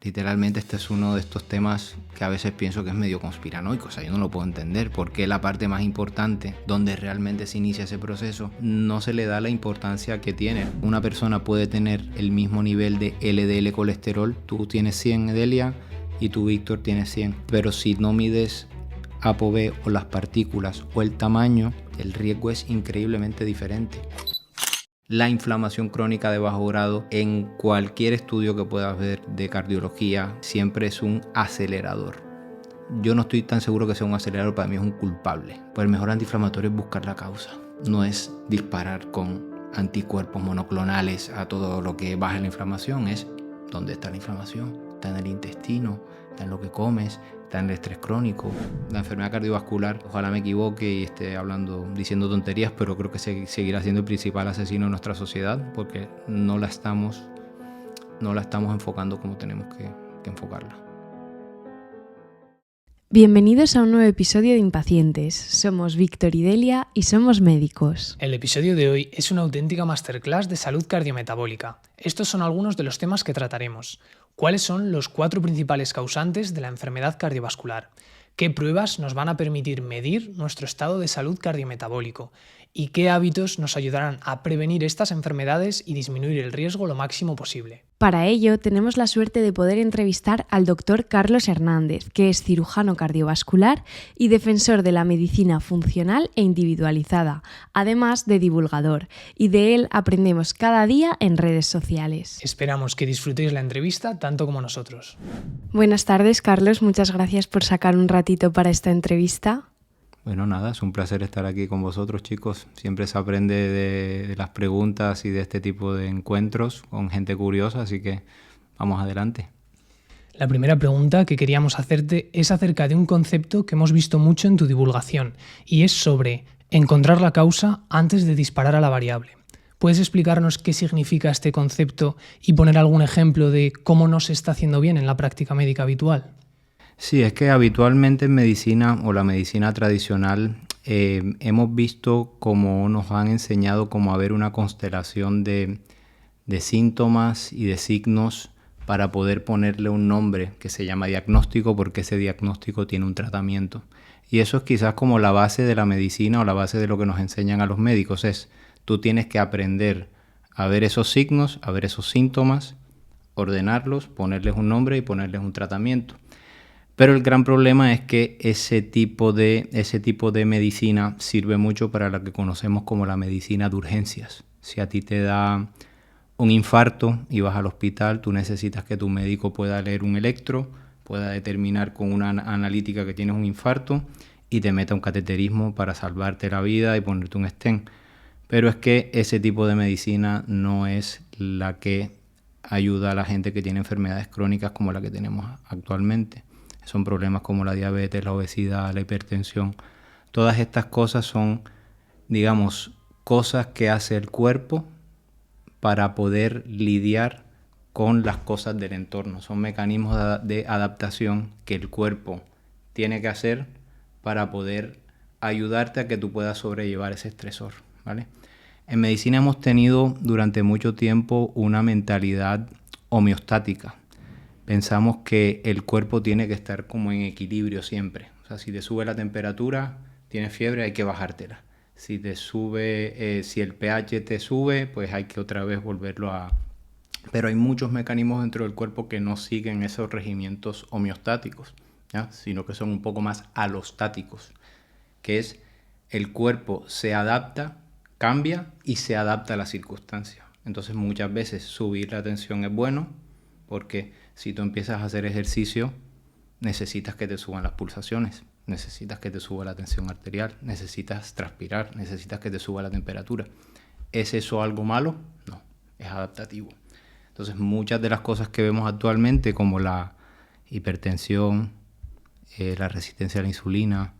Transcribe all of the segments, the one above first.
Literalmente este es uno de estos temas que a veces pienso que es medio conspiranoico, o sea, yo no lo puedo entender porque la parte más importante, donde realmente se inicia ese proceso, no se le da la importancia que tiene. Una persona puede tener el mismo nivel de LDL colesterol, tú tienes 100 Delia y tú Víctor tienes 100, pero si no mides ApoB o las partículas o el tamaño, el riesgo es increíblemente diferente. La inflamación crónica de bajo grado en cualquier estudio que puedas ver de cardiología siempre es un acelerador. Yo no estoy tan seguro que sea un acelerador, para mí es un culpable. Pues el mejor antiinflamatorio es buscar la causa, no es disparar con anticuerpos monoclonales a todo lo que baja la inflamación, es dónde está la inflamación. Está en el intestino, está en lo que comes, está en el estrés crónico, la enfermedad cardiovascular. Ojalá me equivoque y esté diciendo tonterías, pero creo que seguirá siendo el principal asesino de nuestra sociedad porque no la estamos enfocando como tenemos que enfocarla. Bienvenidos a un nuevo episodio de Impacientes. Somos Víctor y Delia y somos médicos. El episodio de hoy es una auténtica masterclass de salud cardiometabólica. Estos son algunos de los temas que trataremos. ¿Cuáles son los 4 principales causantes de la enfermedad cardiovascular? ¿Qué pruebas nos van a permitir medir nuestro estado de salud cardiometabólico? ¿Y qué hábitos nos ayudarán a prevenir estas enfermedades y disminuir el riesgo lo máximo posible? Para ello, tenemos la suerte de poder entrevistar al doctor Carlos Hernández, que es cirujano cardiovascular y defensor de la medicina funcional e individualizada, además de divulgador, y de él aprendemos cada día en redes sociales. Esperamos que disfrutéis la entrevista tanto como nosotros. Buenas tardes, Carlos. Muchas gracias por sacar un ratito para esta entrevista. Bueno, nada, es un placer estar aquí con vosotros, chicos. Siempre se aprende de las preguntas y de este tipo de encuentros con gente curiosa, así que vamos adelante. La primera pregunta que queríamos hacerte es acerca de un concepto que hemos visto mucho en tu divulgación y es sobre encontrar la causa antes de disparar a la variable. ¿Puedes explicarnos qué significa este concepto y poner algún ejemplo de cómo no se está haciendo bien en la práctica médica habitual? Sí, es que habitualmente en medicina o la medicina tradicional hemos visto como nos han enseñado como a ver una constelación de síntomas y de signos para poder ponerle un nombre que se llama diagnóstico porque ese diagnóstico tiene un tratamiento. Y eso es quizás como la base de la medicina o la base de lo que nos enseñan a los médicos, es tú tienes que aprender a ver esos signos, a ver esos síntomas, ordenarlos, ponerles un nombre y ponerles un tratamiento. Pero el gran problema es que ese tipo de medicina sirve mucho para lo que conocemos como la medicina de urgencias. Si a ti te da un infarto y vas al hospital, tú necesitas que tu médico pueda leer un electro, pueda determinar con una analítica que tienes un infarto y te meta un cateterismo para salvarte la vida y ponerte un stent. Pero es que ese tipo de medicina no es la que ayuda a la gente que tiene enfermedades crónicas como la que tenemos actualmente. Son problemas como la diabetes, la obesidad, la hipertensión. Todas estas cosas son, digamos, cosas que hace el cuerpo para poder lidiar con las cosas del entorno. Son mecanismos de adaptación que el cuerpo tiene que hacer para poder ayudarte a que tú puedas sobrellevar ese estresor, ¿vale? En medicina hemos tenido durante mucho tiempo una mentalidad homeostática. Pensamos que el cuerpo tiene que estar como en equilibrio siempre. O sea, si te sube la temperatura, tienes fiebre, hay que bajártela. Si el pH te sube, pues hay que otra vez volverlo a... Pero hay muchos mecanismos dentro del cuerpo que no siguen esos regimientos homeostáticos, ¿ya? Sino que son un poco más alostáticos, que es el cuerpo se adapta, cambia y se adapta a las circunstancias. Entonces muchas veces subir la tensión es bueno porque si tú empiezas a hacer ejercicio, necesitas que te suban las pulsaciones, necesitas que te suba la tensión arterial, necesitas transpirar, necesitas que te suba la temperatura. ¿Es eso algo malo? No, es adaptativo. Entonces muchas de las cosas que vemos actualmente como la hipertensión, la resistencia a la insulina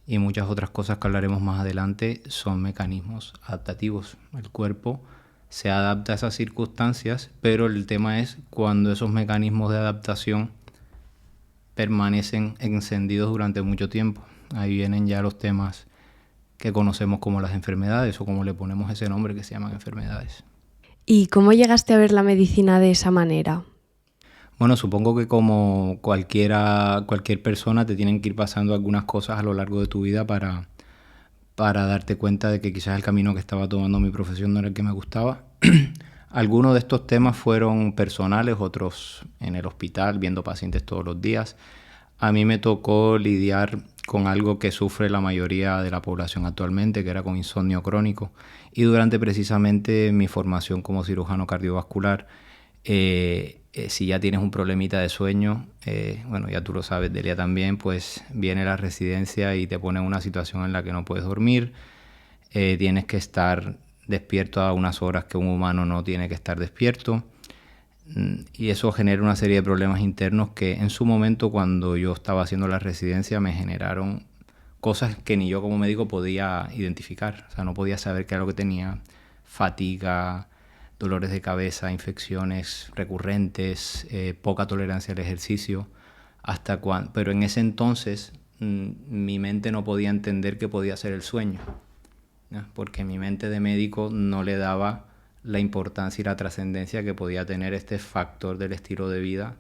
y muchas otras cosas que hablaremos más adelante son mecanismos adaptativos. El cuerpo se adapta a esas circunstancias, pero el tema es cuando esos mecanismos de adaptación permanecen encendidos durante mucho tiempo. Ahí vienen ya los temas que conocemos como las enfermedades o como le ponemos ese nombre que se llaman enfermedades. ¿Y cómo llegaste a ver la medicina de esa manera? Bueno, supongo que como cualquier persona te tienen que ir pasando algunas cosas a lo largo de tu vida para darte cuenta de que quizás el camino que estaba tomando mi profesión no era el que me gustaba. Algunos de estos temas fueron personales, otros en el hospital, viendo pacientes todos los días. A mí me tocó lidiar con algo que sufre la mayoría de la población actualmente, que era con insomnio crónico. Y durante precisamente mi formación como cirujano cardiovascular, si ya tienes un problemita de sueño, bueno, ya tú lo sabes, Delia también, pues viene la residencia y te pone en una situación en la que no puedes dormir, tienes que estar despierto a unas horas que un humano no tiene que estar despierto, y eso genera una serie de problemas internos que en su momento, cuando yo estaba haciendo la residencia, me generaron cosas que ni yo como médico podía identificar. O sea, no podía saber qué era lo que tenía: fatiga, dolores de cabeza, infecciones recurrentes, poca tolerancia al ejercicio. Pero en ese entonces mi mente no podía entender que podía ser el sueño, ¿no? Porque mi mente de médico no le daba la importancia y la trascendencia que podía tener este factor del estilo de vida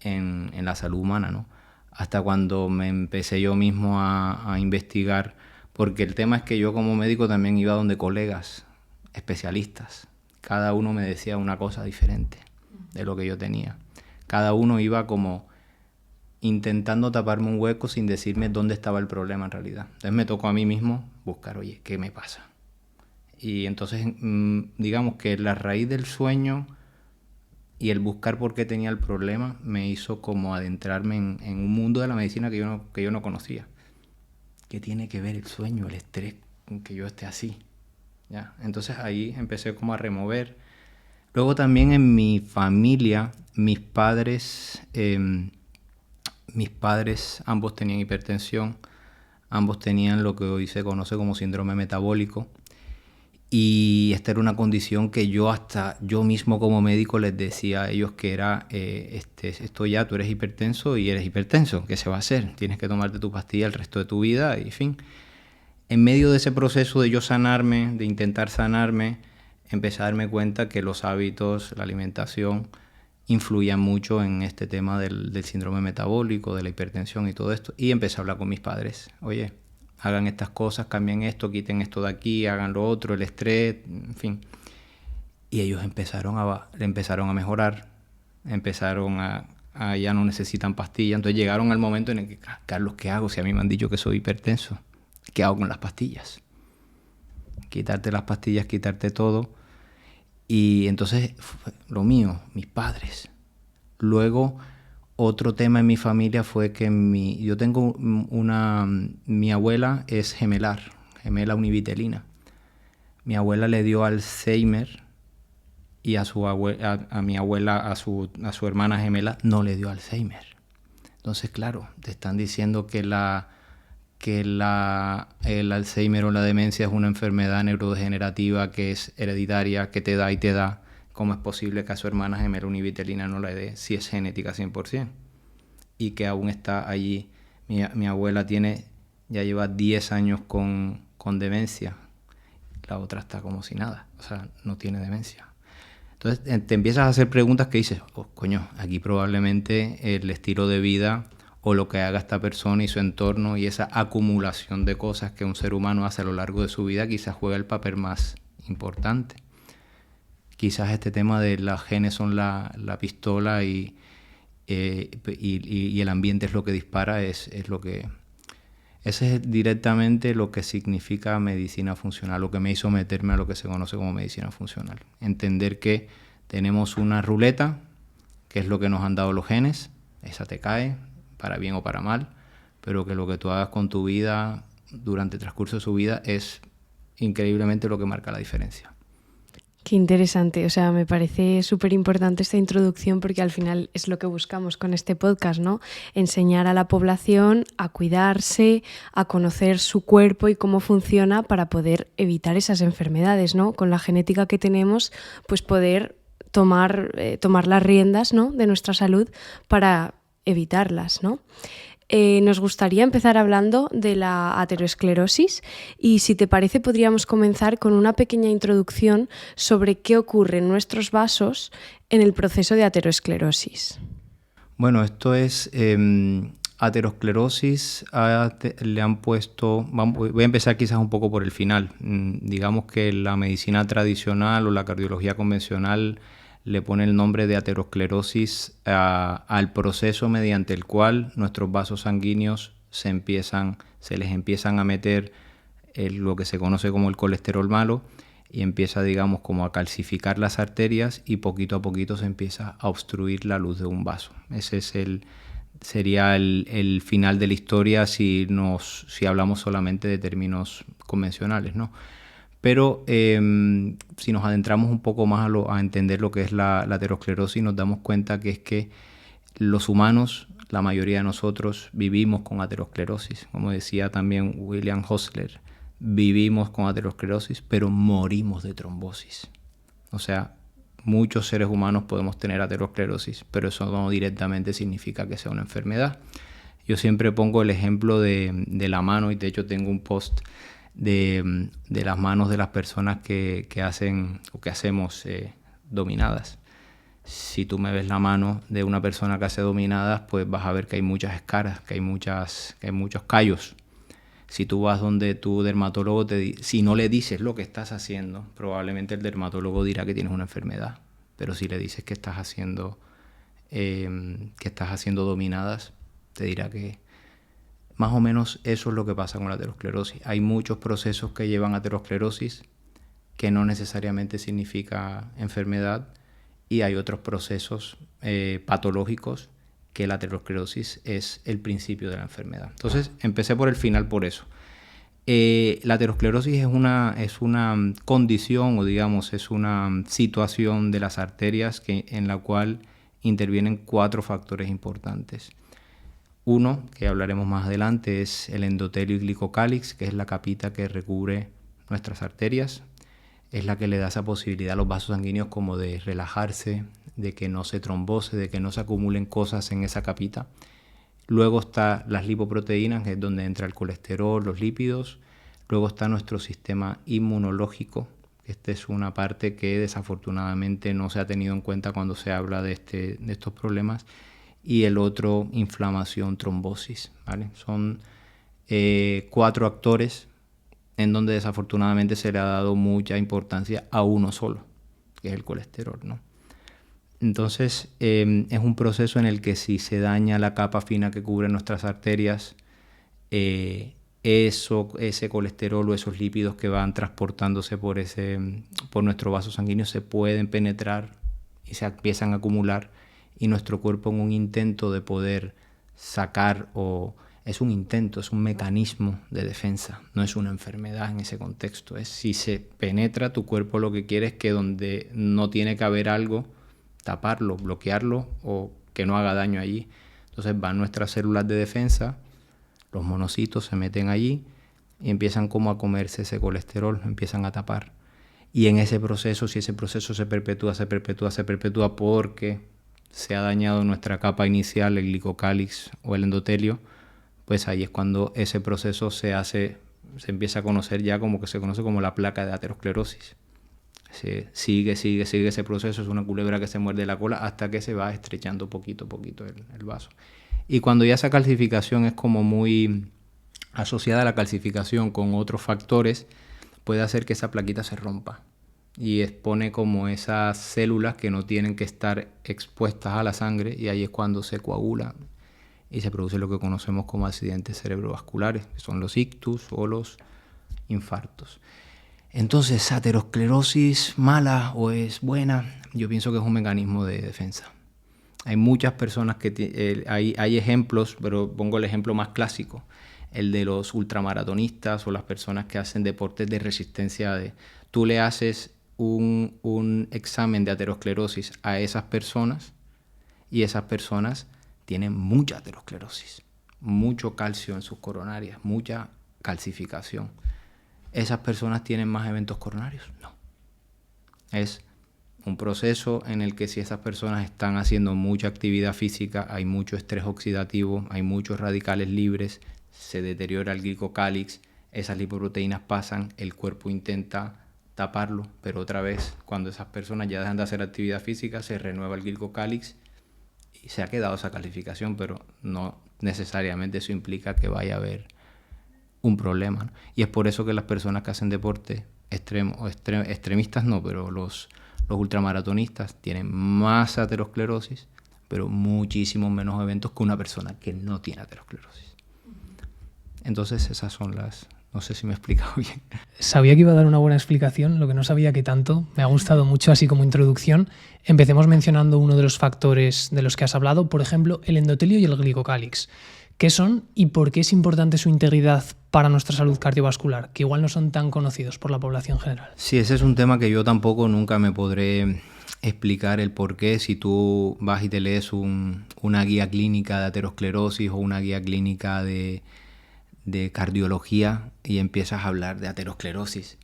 en la salud humana, ¿no? Hasta cuando me empecé yo mismo a investigar, porque el tema es que yo como médico también iba donde colegas especialistas. Cada uno me decía una cosa diferente de lo que yo tenía. Cada uno iba como intentando taparme un hueco sin decirme dónde estaba el problema en realidad. Entonces me tocó a mí mismo buscar, oye, ¿qué me pasa? Y entonces, digamos que la raíz del sueño y el buscar por qué tenía el problema me hizo como adentrarme en un mundo de la medicina que yo no conocía. ¿Qué tiene que ver el sueño, el estrés, con que yo esté así? ¿Ya? Entonces ahí empecé como a remover. Luego también en mi familia, mis padres ambos tenían hipertensión, ambos tenían lo que hoy se conoce como síndrome metabólico. Y esta era una condición que yo mismo como médico les decía a ellos que era, esto ya, tú eres hipertenso y eres hipertenso, ¿qué se va a hacer? Tienes que tomarte tu pastilla el resto de tu vida y en fin. En medio de ese proceso de yo sanarme, de intentar sanarme, empecé a darme cuenta que los hábitos, la alimentación, influían mucho en este tema del síndrome metabólico, de la hipertensión y todo esto. Y empecé a hablar con mis padres. Oye, hagan estas cosas, cambien esto, quiten esto de aquí, hagan lo otro, el estrés, en fin. Y ellos empezaron a mejorar, empezaron a ya no necesitan pastillas. Entonces llegaron al momento en el que, Carlos, ¿qué hago? Si a mí me han dicho que soy hipertenso, ¿qué hago con las pastillas? Quitarte las pastillas, quitarte todo. Y entonces, lo mío, mis padres. Luego, otro tema en mi familia fue que yo tengo mi abuela es gemela univitelina. Mi abuela le dio Alzheimer y a mi abuela, a su hermana gemela, no le dio Alzheimer. Entonces, claro, te están diciendo que el Alzheimer o la demencia es una enfermedad neurodegenerativa que es hereditaria, que te da y te da. ¿Cómo es posible que a su hermana gemela univitelina no le dé si es genética 100%? Y que aún está allí. Mi abuela ya lleva 10 años con demencia. La otra está como si nada, o sea, no tiene demencia. Entonces te empiezas a hacer preguntas que dices, oh, coño, aquí probablemente el estilo de vida o lo que haga esta persona y su entorno y esa acumulación de cosas que un ser humano hace a lo largo de su vida quizás juega el papel más importante. Quizás este tema de las genes son la pistola y el ambiente es lo que dispara, es lo que... Ese es directamente lo que significa medicina funcional, lo que me hizo meterme a lo que se conoce como medicina funcional. Entender que tenemos una ruleta, que es lo que nos han dado los genes, esa te cae, para bien o para mal, pero que lo que tú hagas con tu vida durante el transcurso de su vida es increíblemente lo que marca la diferencia. Qué interesante, o sea, me parece súper importante esta introducción porque al final es lo que buscamos con este podcast, ¿no? Enseñar a la población a cuidarse, a conocer su cuerpo y cómo funciona para poder evitar esas enfermedades, ¿no? Con la genética que tenemos, pues poder tomar las riendas, ¿no?, de nuestra salud para evitarlas, ¿no? Nos gustaría empezar hablando de la aterosclerosis y si te parece podríamos comenzar con una pequeña introducción sobre qué ocurre en nuestros vasos en el proceso de aterosclerosis. Bueno, esto es aterosclerosis. Le han puesto, voy a empezar quizás un poco por el final. Digamos que la medicina tradicional o la cardiología convencional le pone el nombre de aterosclerosis al proceso mediante el cual nuestros vasos sanguíneos se les empiezan a meter lo que se conoce como el colesterol malo, y empieza, digamos, como a calcificar las arterias, y poquito a poquito se empieza a obstruir la luz de un vaso. Ese sería el final de la historia si hablamos solamente de términos convencionales, ¿no? Pero si nos adentramos un poco más a entender lo que es la aterosclerosis, nos damos cuenta que es que los humanos, la mayoría de nosotros, vivimos con aterosclerosis. Como decía también William Hostler, vivimos con aterosclerosis, pero morimos de trombosis. O sea, muchos seres humanos podemos tener aterosclerosis, pero eso no directamente significa que sea una enfermedad. Yo siempre pongo el ejemplo de la mano, y de hecho tengo un post de las manos de las personas que hacen o que hacemos dominadas. Si tú me ves la mano de una persona que hace dominadas, pues vas a ver que hay muchas escaras, que hay muchos callos. Si tú vas donde tu dermatólogo, si no le dices lo que estás haciendo, probablemente el dermatólogo dirá que tienes una enfermedad. Pero si le dices que estás haciendo dominadas, te dirá que más o menos eso es lo que pasa con la aterosclerosis. Hay muchos procesos que llevan a aterosclerosis, que no necesariamente significa enfermedad, y hay otros procesos patológicos que la aterosclerosis es el principio de la enfermedad. Entonces, empecé por el final por eso. La aterosclerosis es una condición, o digamos, es una situación de las arterias en la cual intervienen 4 factores importantes. Uno, que hablaremos más adelante, es el endotelio y glicocálix, que es la capita que recubre nuestras arterias. Es la que le da esa posibilidad a los vasos sanguíneos como de relajarse, de que no se trombose, de que no se acumulen cosas en esa capita. Luego está las lipoproteínas, que es donde entra el colesterol, los lípidos. Luego está nuestro sistema inmunológico. Esta es una parte que desafortunadamente no se ha tenido en cuenta cuando se habla de estos problemas. Y el otro, inflamación, trombosis, ¿vale? Son 4 actores en donde desafortunadamente se le ha dado mucha importancia a uno solo, que es el colesterol, ¿no? Entonces, es un proceso en el que si se daña la capa fina que cubre nuestras arterias, ese colesterol o esos lípidos que van transportándose por nuestro vaso sanguíneo se pueden penetrar y se empiezan a acumular, y nuestro cuerpo, en un intento de poder sacar, es un intento, es un mecanismo de defensa, no es una enfermedad en ese contexto. Si se penetra, tu cuerpo lo que quiere es que donde no tiene que haber algo, taparlo, bloquearlo, o que no haga daño allí. Entonces van nuestras células de defensa, los monocitos se meten allí y empiezan como a comerse ese colesterol, empiezan a tapar. Y en ese proceso, si ese proceso se perpetúa porque se ha dañado nuestra capa inicial, el glicocálix o el endotelio, pues ahí es cuando ese proceso se empieza a conocer ya como que se conoce como la placa de aterosclerosis. Sigue ese proceso, es una culebra que se muerde la cola hasta que se va estrechando poquito a poquito el vaso. Y cuando ya esa calcificación es como muy asociada a la calcificación con otros factores, puede hacer que esa plaquita se rompa y expone como esas células que no tienen que estar expuestas a la sangre, y ahí es cuando se coagula y se produce lo que conocemos como accidentes cerebrovasculares, que son los ictus o los infartos. Entonces, ¿aterosclerosis mala o es buena? Yo pienso que es un mecanismo de defensa. Hay muchas personas que hay ejemplos, pero pongo el ejemplo más clásico, el de los ultramaratonistas o las personas que hacen deportes de resistencia. Tú le haces un examen de aterosclerosis a esas personas, y esas personas tienen mucha aterosclerosis, mucho calcio en sus coronarias, mucha calcificación. ¿Esas personas tienen más eventos coronarios? No. Es un proceso en el que si esas personas están haciendo mucha actividad física, hay mucho estrés oxidativo, hay muchos radicales libres, se deteriora el glicocálix, esas lipoproteínas pasan, el cuerpo intenta taparlo, pero otra vez, cuando esas personas ya dejan de hacer actividad física, se renueva el glicocálix se ha quedado esa calificación, pero no necesariamente eso implica que vaya a haber un problema, ¿no? Y es por eso que las personas que hacen deporte extremo, extremistas no, pero los ultramaratonistas tienen más aterosclerosis, pero muchísimos menos eventos que una persona que no tiene aterosclerosis. Entonces esas son las... No sé si me he explicado bien. Sabía que iba a dar una buena explicación, lo que no sabía que tanto. Me ha gustado mucho, así como introducción. Empecemos mencionando uno de los factores de los que has hablado, por ejemplo, el endotelio y el glicocálix. ¿Qué son y por qué es importante su integridad para nuestra salud cardiovascular, que igual no son tan conocidos por la población general? Sí, ese es un tema que yo tampoco nunca me podré explicar el por qué. Si tú vas y te lees una guía clínica de aterosclerosis o una guía clínica de cardiología y empiezas a hablar de aterosclerosis,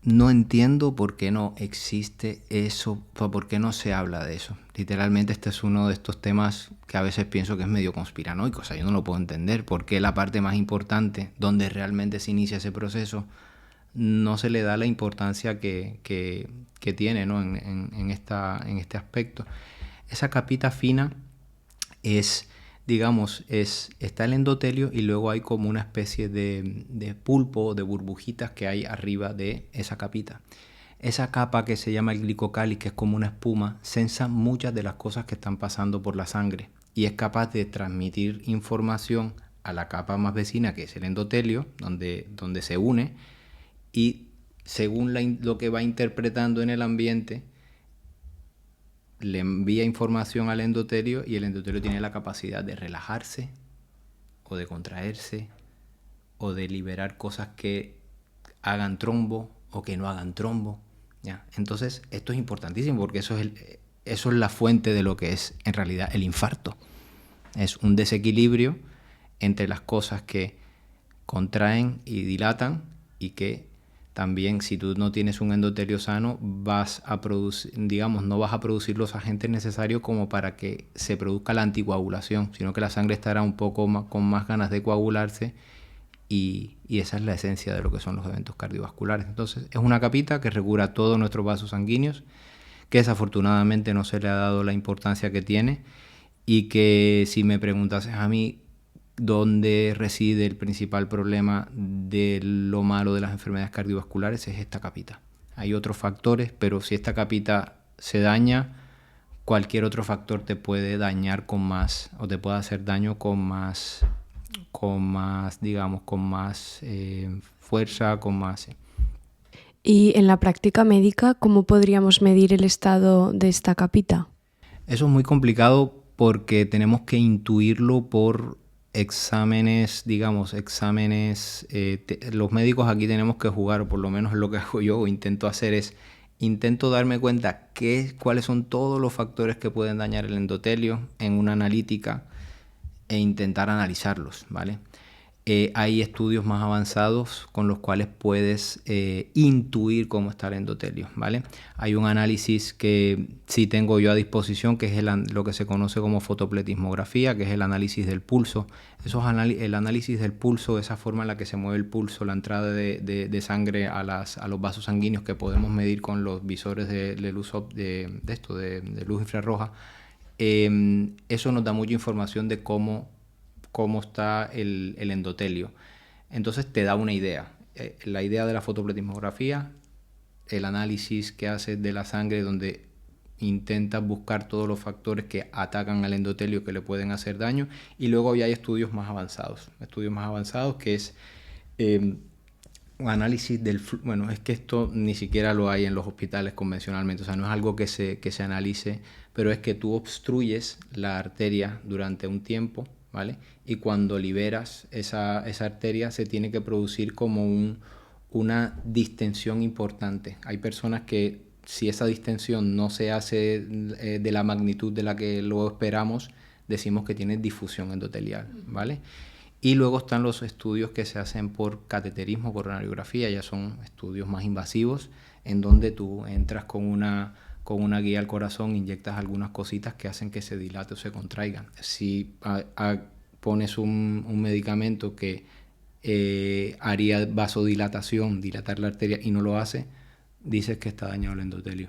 no entiendo por qué no existe eso, por qué no se habla de eso. Literalmente este es uno de estos temas que a veces pienso que es medio conspiranoico, o sea, yo no lo puedo entender, por qué la parte más importante, donde realmente se inicia ese proceso, no se le da la importancia que tiene, ¿no? en este aspecto. Esa capita fina es... Digamos, está el endotelio y luego hay como una especie de pulpo, de burbujitas que hay arriba de esa capita. Esa capa que se llama el glicocálix, que es como una espuma, sensa muchas de las cosas que están pasando por la sangre y es capaz de transmitir información a la capa más vecina, que es el endotelio, donde se une, y según lo que va interpretando en el ambiente, le envía información al endotelio y el endotelio tiene la capacidad de relajarse o de contraerse o de liberar cosas que hagan trombo o que no hagan trombo, ¿ya? Entonces esto es importantísimo porque eso es la fuente de lo que es en realidad el infarto. Es un desequilibrio entre las cosas que contraen y dilatan y que también, si tú no tienes un endotelio sano, vas a producir, digamos, no vas a producir los agentes necesarios como para que se produzca la anticoagulación, sino que la sangre estará un poco más, con más ganas de coagularse y esa es la esencia de lo que son los eventos cardiovasculares. Entonces, es una capita que regula todos nuestros vasos sanguíneos, que desafortunadamente no se le ha dado la importancia que tiene y que si me preguntases a mí, donde reside el principal problema de lo malo de las enfermedades cardiovasculares, es esta capita. Hay otros factores, pero si esta capita se daña, cualquier otro factor te puede dañar con más, o te puede hacer daño con más digamos, con más fuerza, con más... Y en la práctica médica, ¿cómo podríamos medir el estado de esta capita? Eso es muy complicado porque tenemos que intuirlo por exámenes, digamos, los médicos aquí tenemos que jugar, o por lo menos es lo que hago yo, o intento darme cuenta cuáles son todos los factores que pueden dañar el endotelio en una analítica e intentar analizarlos, ¿vale? Hay estudios más avanzados con los cuales puedes intuir cómo está el endotelio, ¿vale? Hay un análisis que sí tengo yo a disposición, que es lo que se conoce como fotopletismografía, que es el análisis del pulso. El análisis del pulso, esa forma en la que se mueve el pulso, la entrada de sangre a los vasos sanguíneos que podemos medir con los visores de luz infrarroja. Eso nos da mucha información de cómo está el endotelio. Entonces te da una idea. La idea de la fotopletismografía, el análisis que haces de la sangre donde intentas buscar todos los factores que atacan al endotelio que le pueden hacer daño, y luego ya hay estudios más avanzados que es un análisis bueno, es que esto ni siquiera lo hay en los hospitales convencionalmente, o sea, no es algo que se analice, pero es que tú obstruyes la arteria durante un tiempo, ¿vale? Y cuando liberas esa arteria se tiene que producir como una distensión importante. Hay personas que si esa distensión no se hace de la magnitud de la que lo esperamos, decimos que tiene difusión endotelial, ¿vale? Y luego están los estudios que se hacen por cateterismo, coronariografía, ya son estudios más invasivos, en donde tú entras con una guía al corazón, inyectas algunas cositas que hacen que se dilate o se contraiga. Si pones un medicamento que haría vasodilatación, dilatar la arteria, y no lo hace, dices que está dañado el endotelio.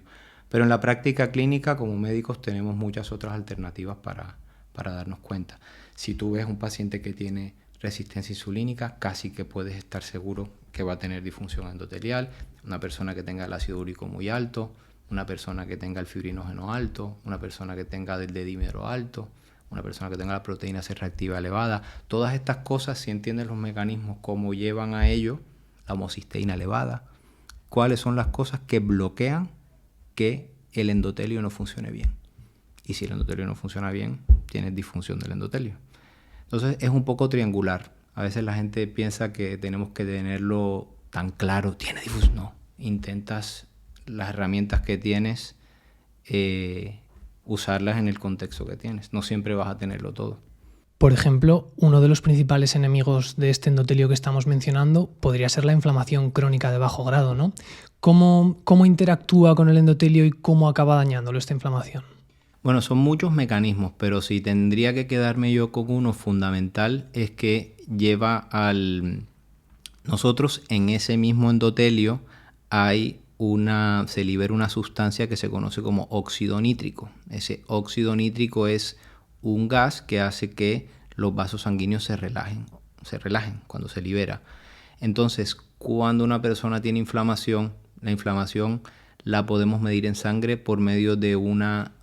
Pero en la práctica clínica, como médicos, tenemos muchas otras alternativas para darnos cuenta. Si tú ves un paciente que tiene resistencia insulínica, casi que puedes estar seguro que va a tener disfunción endotelial. Una persona que tenga el ácido úrico muy alto, una persona que tenga el fibrinógeno alto, una persona que tenga el dedímero alto, una persona que tenga la proteína C reactiva elevada. Todas estas cosas, si entiendes los mecanismos, cómo llevan a ello, la homocisteína elevada, cuáles son las cosas que bloquean que el endotelio no funcione bien. Y si el endotelio no funciona bien, tienes disfunción del endotelio. Entonces es un poco triangular. A veces la gente piensa que tenemos que tenerlo tan claro. ¿Tiene disfunción? No. Intentas las herramientas que tienes, usarlas en el contexto que tienes. No siempre vas a tenerlo todo. Por ejemplo, uno de los principales enemigos de este endotelio que estamos mencionando podría ser la inflamación crónica de bajo grado, ¿no? ¿Cómo interactúa con el endotelio y cómo acaba dañándolo esta inflamación? Bueno, son muchos mecanismos, pero si tendría que quedarme yo con uno fundamental es que lleva nosotros en ese mismo endotelio se libera una sustancia que se conoce como óxido nítrico. Ese óxido nítrico es un gas que hace que los vasos sanguíneos se relajen cuando se libera. Entonces, cuando una persona tiene inflamación, la inflamación la podemos medir en sangre por medio de una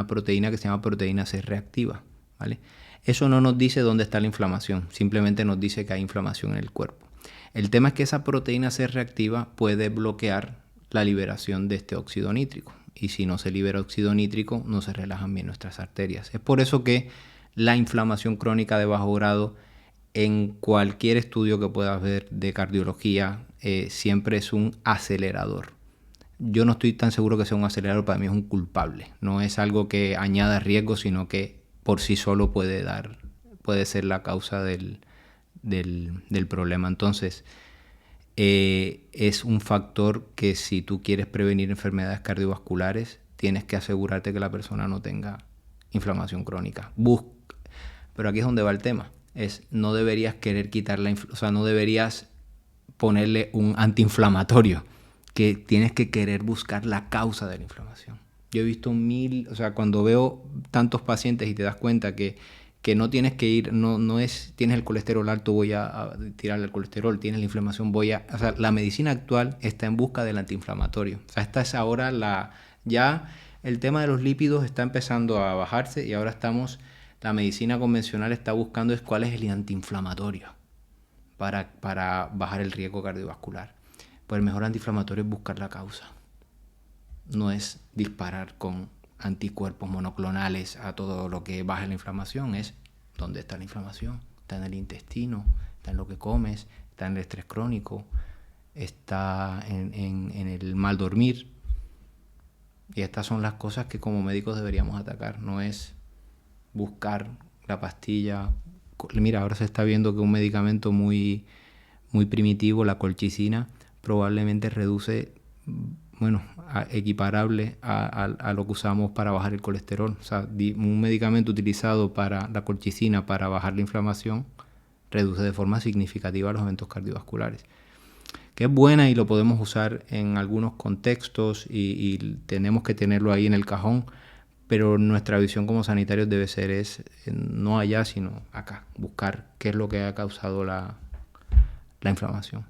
proteína que se llama proteína C reactiva, ¿vale? Eso no nos dice dónde está la inflamación, simplemente nos dice que hay inflamación en el cuerpo. El tema es que esa proteína C reactiva puede bloquear la liberación de este óxido nítrico. Y si no se libera óxido nítrico, no se relajan bien nuestras arterias. Es por eso que la inflamación crónica de bajo grado, en cualquier estudio que puedas ver de cardiología, siempre es un acelerador. Yo no estoy tan seguro que sea un acelerador, para mí es un culpable. No es algo que añada riesgo, sino que por sí solo puede ser la causa del problema. Entonces, es un factor que si tú quieres prevenir enfermedades cardiovasculares, tienes que asegurarte que la persona no tenga inflamación crónica. Pero aquí es donde va el tema. No deberías querer no deberías ponerle un antiinflamatorio, que tienes que querer buscar la causa de la inflamación. Yo he visto cuando veo tantos pacientes y te das cuenta que no tienes que ir, no es, tienes el colesterol alto, voy a tirarle el colesterol, tienes la inflamación, la medicina actual está en busca del antiinflamatorio. Esta es ahora ya el tema de los lípidos está empezando a bajarse y ahora la medicina convencional está buscando cuál es el antiinflamatorio para bajar el riesgo cardiovascular. Pues el mejor antiinflamatorio es buscar la causa. No es disparar con anticuerpos monoclonales a todo lo que baja la inflamación. Es dónde está la inflamación. Está en el intestino, está en lo que comes, está en el estrés crónico, está en el mal dormir. Y estas son las cosas que como médicos deberíamos atacar. No es buscar la pastilla. Mira, ahora se está viendo que un medicamento muy, muy primitivo, la colchicina, probablemente reduce, equiparable a lo que usamos para bajar el colesterol. O sea, un medicamento utilizado para la colchicina para bajar la inflamación reduce de forma significativa los eventos cardiovasculares. Que es buena y lo podemos usar en algunos contextos y tenemos que tenerlo ahí en el cajón, pero nuestra visión como sanitarios debe ser no allá, sino acá, buscar qué es lo que ha causado la inflamación.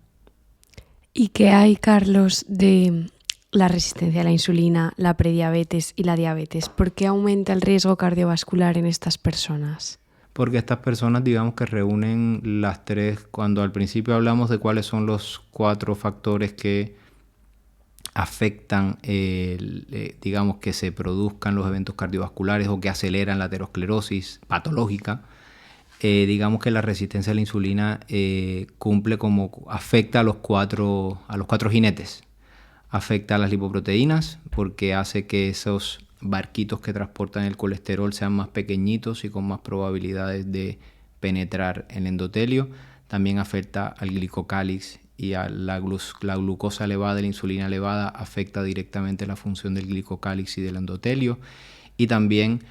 ¿Y qué hay, Carlos, de la resistencia a la insulina, la prediabetes y la diabetes? ¿Por qué aumenta el riesgo cardiovascular en estas personas? Porque estas personas, digamos que reúnen las tres, cuando al principio hablamos de cuáles son los 4 factores que afectan, digamos, que se produzcan los eventos cardiovasculares o que aceleran la aterosclerosis patológica. Digamos que la resistencia a la insulina afecta a los cuatro jinetes. Afecta a las lipoproteínas porque hace que esos barquitos que transportan el colesterol sean más pequeñitos y con más probabilidades de penetrar en el endotelio. También afecta al glicocálix y a la glucosa elevada, la insulina elevada afecta directamente la función del glicocálix y del endotelio. Y también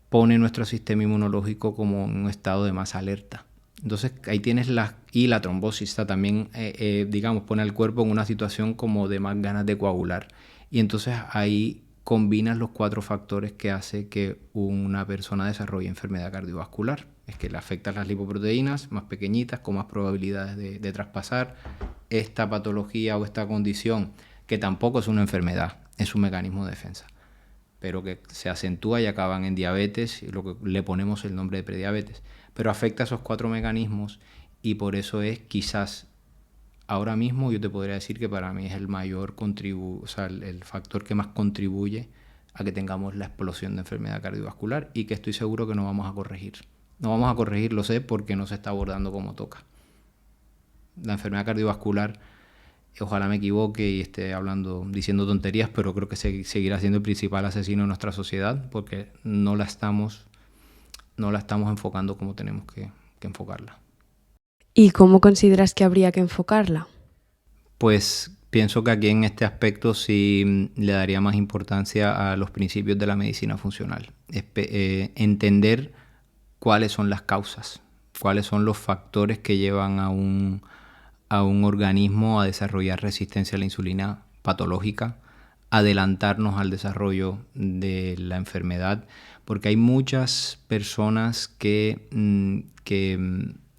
pone nuestro sistema inmunológico como en un estado de más alerta. Entonces ahí tienes la trombosis también, pone al cuerpo en una situación como de más ganas de coagular. Y entonces ahí combinas los 4 factores que hace que una persona desarrolle enfermedad cardiovascular. Es que le afectan las lipoproteínas más pequeñitas, con más probabilidades de traspasar esta patología o esta condición, que tampoco es una enfermedad, es un mecanismo de defensa, pero que se acentúa y acaban en diabetes, lo que le ponemos el nombre de prediabetes. Pero afecta esos 4 mecanismos y por eso es quizás ahora mismo yo te podría decir que para mí es el mayor el factor que más contribuye a que tengamos la explosión de enfermedad cardiovascular y que estoy seguro que no vamos a corregir. No vamos a corregir, lo sé, porque no se está abordando como toca. La enfermedad cardiovascular, ojalá me equivoque y esté diciendo tonterías, pero creo que seguirá siendo el principal asesino de nuestra sociedad porque no la estamos enfocando como tenemos que enfocarla. ¿Y cómo consideras que habría que enfocarla? Pues pienso que aquí en este aspecto sí le daría más importancia a los principios de la medicina funcional. Entender cuáles son las causas, cuáles son los factores que llevan a un organismo a desarrollar resistencia a la insulina patológica, adelantarnos al desarrollo de la enfermedad, porque hay muchas personas que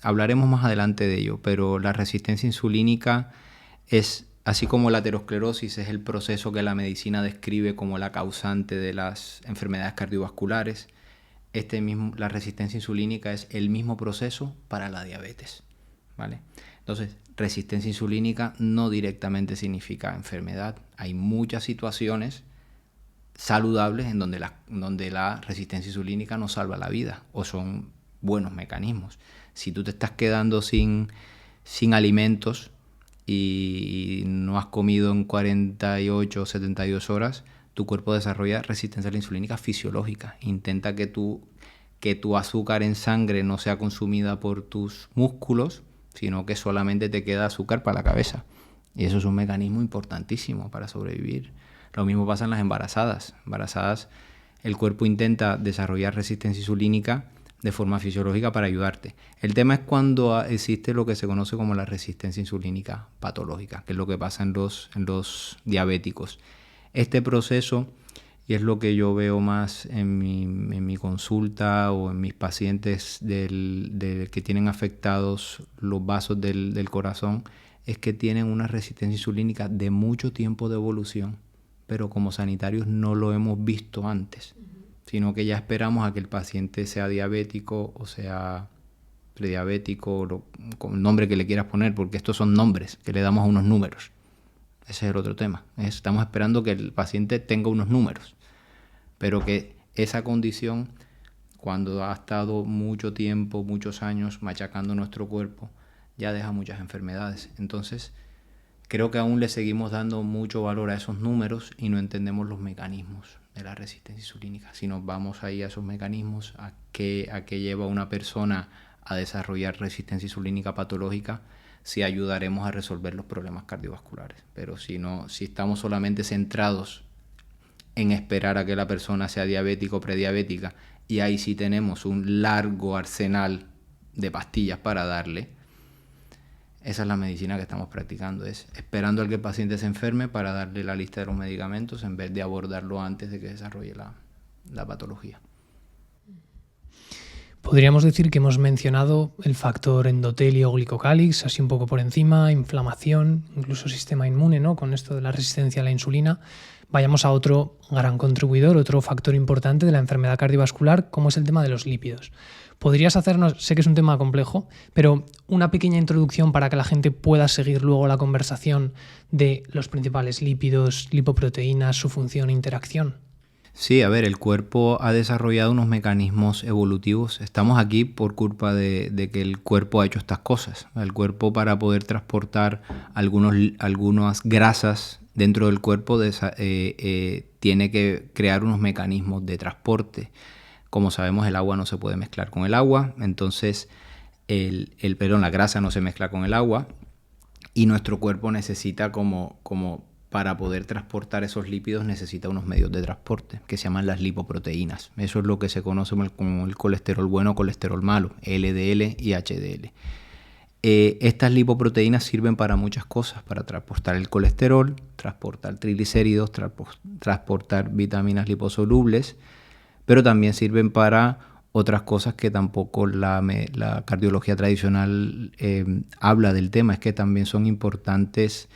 hablaremos más adelante de ello, pero la resistencia insulínica es, así como la aterosclerosis es el proceso que la medicina describe como la causante de las enfermedades cardiovasculares, la resistencia insulínica es el mismo proceso para la diabetes, ¿vale? Entonces, resistencia insulínica no directamente significa enfermedad. Hay muchas situaciones saludables en donde la resistencia insulínica nos salva la vida o son buenos mecanismos. Si tú te estás quedando sin alimentos y no has comido en 48 o 72 horas, tu cuerpo desarrolla resistencia a la insulínica fisiológica. Intenta que tu azúcar en sangre no sea consumida por tus músculos, sino que solamente te queda azúcar para la cabeza. Y eso es un mecanismo importantísimo para sobrevivir. Lo mismo pasa en las embarazadas. El cuerpo intenta desarrollar resistencia insulínica de forma fisiológica para ayudarte. El tema es cuando existe lo que se conoce como la resistencia insulínica patológica, que es lo que pasa en los diabéticos. Este proceso, y es lo que yo veo más en mi consulta o en mis pacientes que tienen afectados los vasos del corazón, es que tienen una resistencia insulínica de mucho tiempo de evolución, pero como sanitarios no lo hemos visto antes, sino que ya esperamos a que el paciente sea diabético o sea prediabético, con el nombre que le quieras poner, porque estos son nombres que le damos a unos números. Ese es el otro tema. Estamos esperando que el paciente tenga unos números, pero que esa condición, cuando ha estado mucho tiempo, muchos años machacando nuestro cuerpo, ya deja muchas enfermedades. Entonces, creo que aún le seguimos dando mucho valor a esos números y no entendemos los mecanismos de la resistencia insulínica. Si nos vamos ahí a esos mecanismos, a qué lleva a una persona a desarrollar resistencia insulínica patológica, sí ayudaremos a resolver los problemas cardiovasculares. Pero si estamos solamente centrados en esperar a que la persona sea diabética o prediabética, y ahí sí tenemos un largo arsenal de pastillas para darle, esa es la medicina que estamos practicando, es esperando a que el paciente se enferme para darle la lista de los medicamentos en vez de abordarlo antes de que desarrolle la patología. Podríamos decir que hemos mencionado el factor endotelio glicocálix, así un poco por encima, inflamación, incluso sistema inmune, ¿no? Con esto de la resistencia a la insulina. Vayamos a otro gran contribuidor, otro factor importante de la enfermedad cardiovascular, como es el tema de los lípidos. ¿Podrías hacernos, sé que es un tema complejo, pero una pequeña introducción para que la gente pueda seguir luego la conversación de los principales lípidos, lipoproteínas, su función e interacción? Sí, a ver, el cuerpo ha desarrollado unos mecanismos evolutivos. Estamos aquí por culpa de que el cuerpo ha hecho estas cosas. El cuerpo, para poder transportar algunas grasas dentro del cuerpo, tiene que crear unos mecanismos de transporte. Como sabemos, el agua no se puede mezclar con el agua, entonces la grasa no se mezcla con el agua y nuestro cuerpo necesita como para poder transportar esos lípidos necesita unos medios de transporte que se llaman las lipoproteínas. Eso es lo que se conoce como el colesterol bueno o colesterol malo, LDL y HDL. Estas lipoproteínas sirven para muchas cosas, para transportar el colesterol, transportar triglicéridos, transportar vitaminas liposolubles, pero también sirven para otras cosas que tampoco la cardiología tradicional habla del tema, es que también son importantes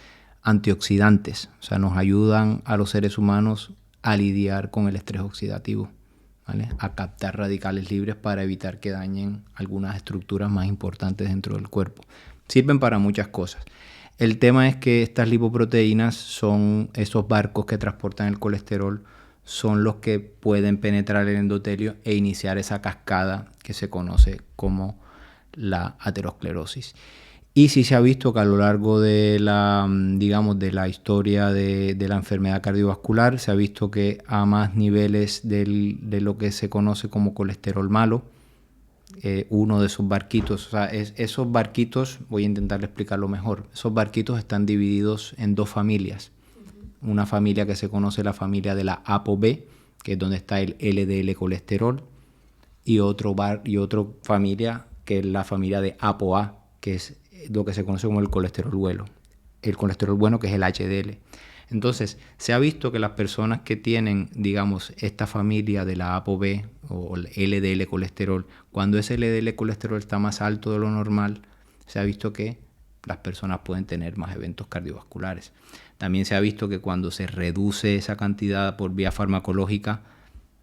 antioxidantes, o sea, nos ayudan a los seres humanos a lidiar con el estrés oxidativo, ¿vale? A captar radicales libres para evitar que dañen algunas estructuras más importantes dentro del cuerpo. Sirven para muchas cosas. El tema es que estas lipoproteínas son esos barcos que transportan el colesterol, son los que pueden penetrar el endotelio e iniciar esa cascada que se conoce como la aterosclerosis. Y sí se ha visto que a lo largo de la historia de la enfermedad cardiovascular, se ha visto que a más niveles de lo que se conoce como colesterol malo, uno de esos barquitos, o sea, esos barquitos, voy a intentar explicarlo mejor, esos barquitos están divididos en dos familias. Una familia que se conoce la familia de la ApoB, que es donde está el LDL colesterol, y otra familia que es la familia de ApoA, que es lo que se conoce como el colesterol bueno. El colesterol bueno, que es el HDL. Entonces, se ha visto que las personas que tienen, digamos, esta familia de la ApoB o el LDL colesterol, cuando ese LDL colesterol está más alto de lo normal, se ha visto que las personas pueden tener más eventos cardiovasculares. También se ha visto que cuando se reduce esa cantidad por vía farmacológica,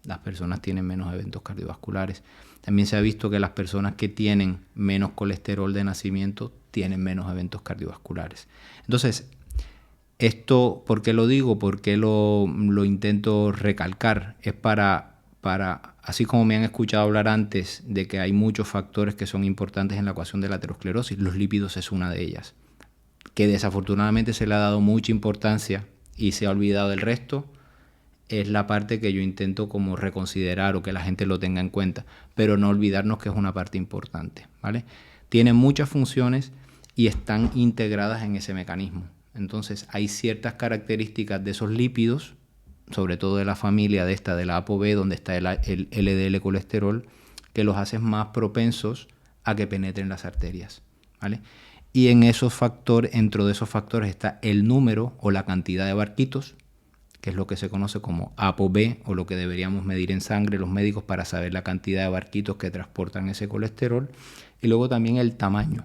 las personas tienen menos eventos cardiovasculares. También se ha visto que las personas que tienen menos colesterol de nacimiento tienen menos eventos cardiovasculares. Entonces, esto, ¿por qué lo digo? ¿Por qué lo intento recalcar? Es para, así como me han escuchado hablar antes de que hay muchos factores que son importantes en la ecuación de la aterosclerosis, los lípidos es una de ellas, que desafortunadamente se le ha dado mucha importancia y se ha olvidado del resto. Es la parte que yo intento como reconsiderar o que la gente lo tenga en cuenta, pero no olvidarnos que es una parte importante, ¿vale? Tienen muchas funciones y están integradas en ese mecanismo. Entonces hay ciertas características de esos lípidos, sobre todo de la familia de la ApoB, donde está el LDL colesterol, que los hacen más propensos a que penetren las arterias, ¿vale? Y dentro de esos factores está el número o la cantidad de barquitos, que es lo que se conoce como ApoB, o lo que deberíamos medir en sangre los médicos para saber la cantidad de barquitos que transportan ese colesterol, y luego también el tamaño.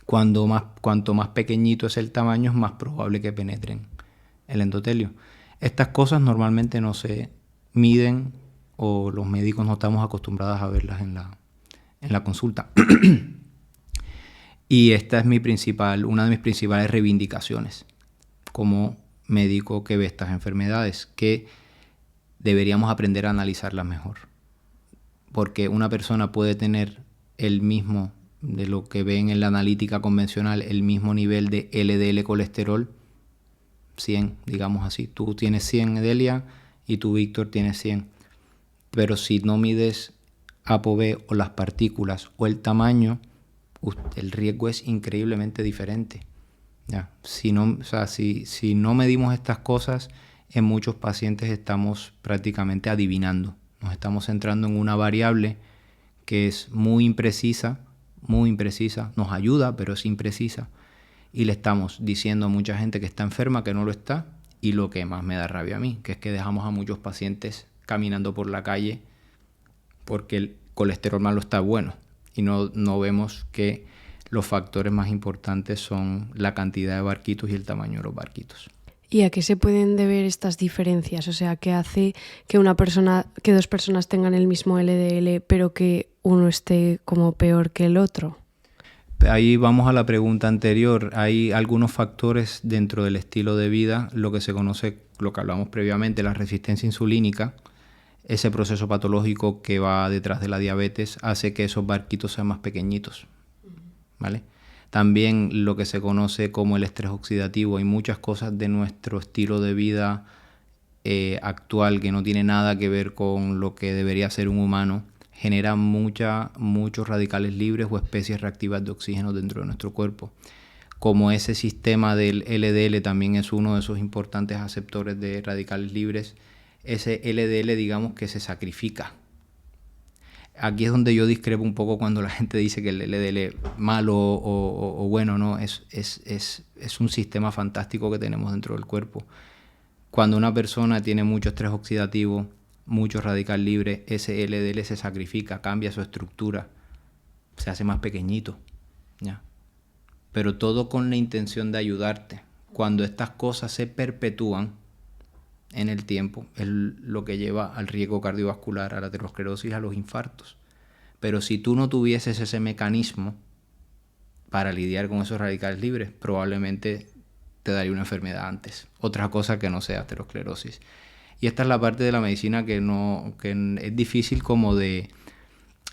Cuanto más pequeñito es el tamaño, es más probable que penetren el endotelio. Estas cosas normalmente no se miden o los médicos no estamos acostumbrados a verlas en la consulta. Y esta es una de mis principales reivindicaciones como médico que ve estas enfermedades, que deberíamos aprender a analizarlas mejor. Porque una persona puede tener el mismo, de lo que ven en la analítica convencional, el mismo nivel de LDL colesterol, 100, digamos así. Tú tienes 100, Delia, y tú, Víctor, tienes 100. Pero si no mides ApoB o las partículas o el tamaño, el riesgo es increíblemente diferente. Ya. Si no medimos estas cosas, en muchos pacientes estamos prácticamente adivinando. Nos estamos centrando en una variable que es muy imprecisa, nos ayuda, pero es imprecisa. Y le estamos diciendo a mucha gente que está enferma que no lo está. Y lo que más me da rabia a mí, que es que dejamos a muchos pacientes caminando por la calle porque el colesterol malo está bueno. Y no vemos que los factores más importantes son la cantidad de barquitos y el tamaño de los barquitos. ¿Y a qué se pueden deber estas diferencias? O sea, ¿qué hace que dos personas tengan el mismo LDL, pero que uno esté como peor que el otro? Ahí vamos a la pregunta anterior. Hay algunos factores dentro del estilo de vida, lo que se conoce, lo que hablamos previamente, la resistencia insulínica. Ese proceso patológico que va detrás de la diabetes hace que esos barquitos sean más pequeñitos, ¿vale? También lo que se conoce como el estrés oxidativo. Hay muchas cosas de nuestro estilo de vida actual que no tiene nada que ver con lo que debería ser un humano. Generan muchos radicales libres o especies reactivas de oxígeno dentro de nuestro cuerpo. Como ese sistema del LDL también es uno de esos importantes aceptores de radicales libres, ese LDL digamos que se sacrifica. aquí es donde yo discrepo un poco cuando la gente dice que el LDL es malo o bueno, no, es un sistema fantástico que tenemos dentro del cuerpo. Cuando una persona tiene mucho estrés oxidativo, mucho radical libre, ese LDL se sacrifica, cambia su estructura, se hace más pequeñito, ¿ya? Pero todo con la intención de ayudarte. Cuando estas cosas se perpetúan en el tiempo, es lo que lleva al riesgo cardiovascular, a la aterosclerosis, a los infartos. Pero si tú no tuvieses ese mecanismo para lidiar con esos radicales libres, probablemente te daría una enfermedad antes. Otra cosa que no sea aterosclerosis. Y esta es la parte de la medicina que es difícil como de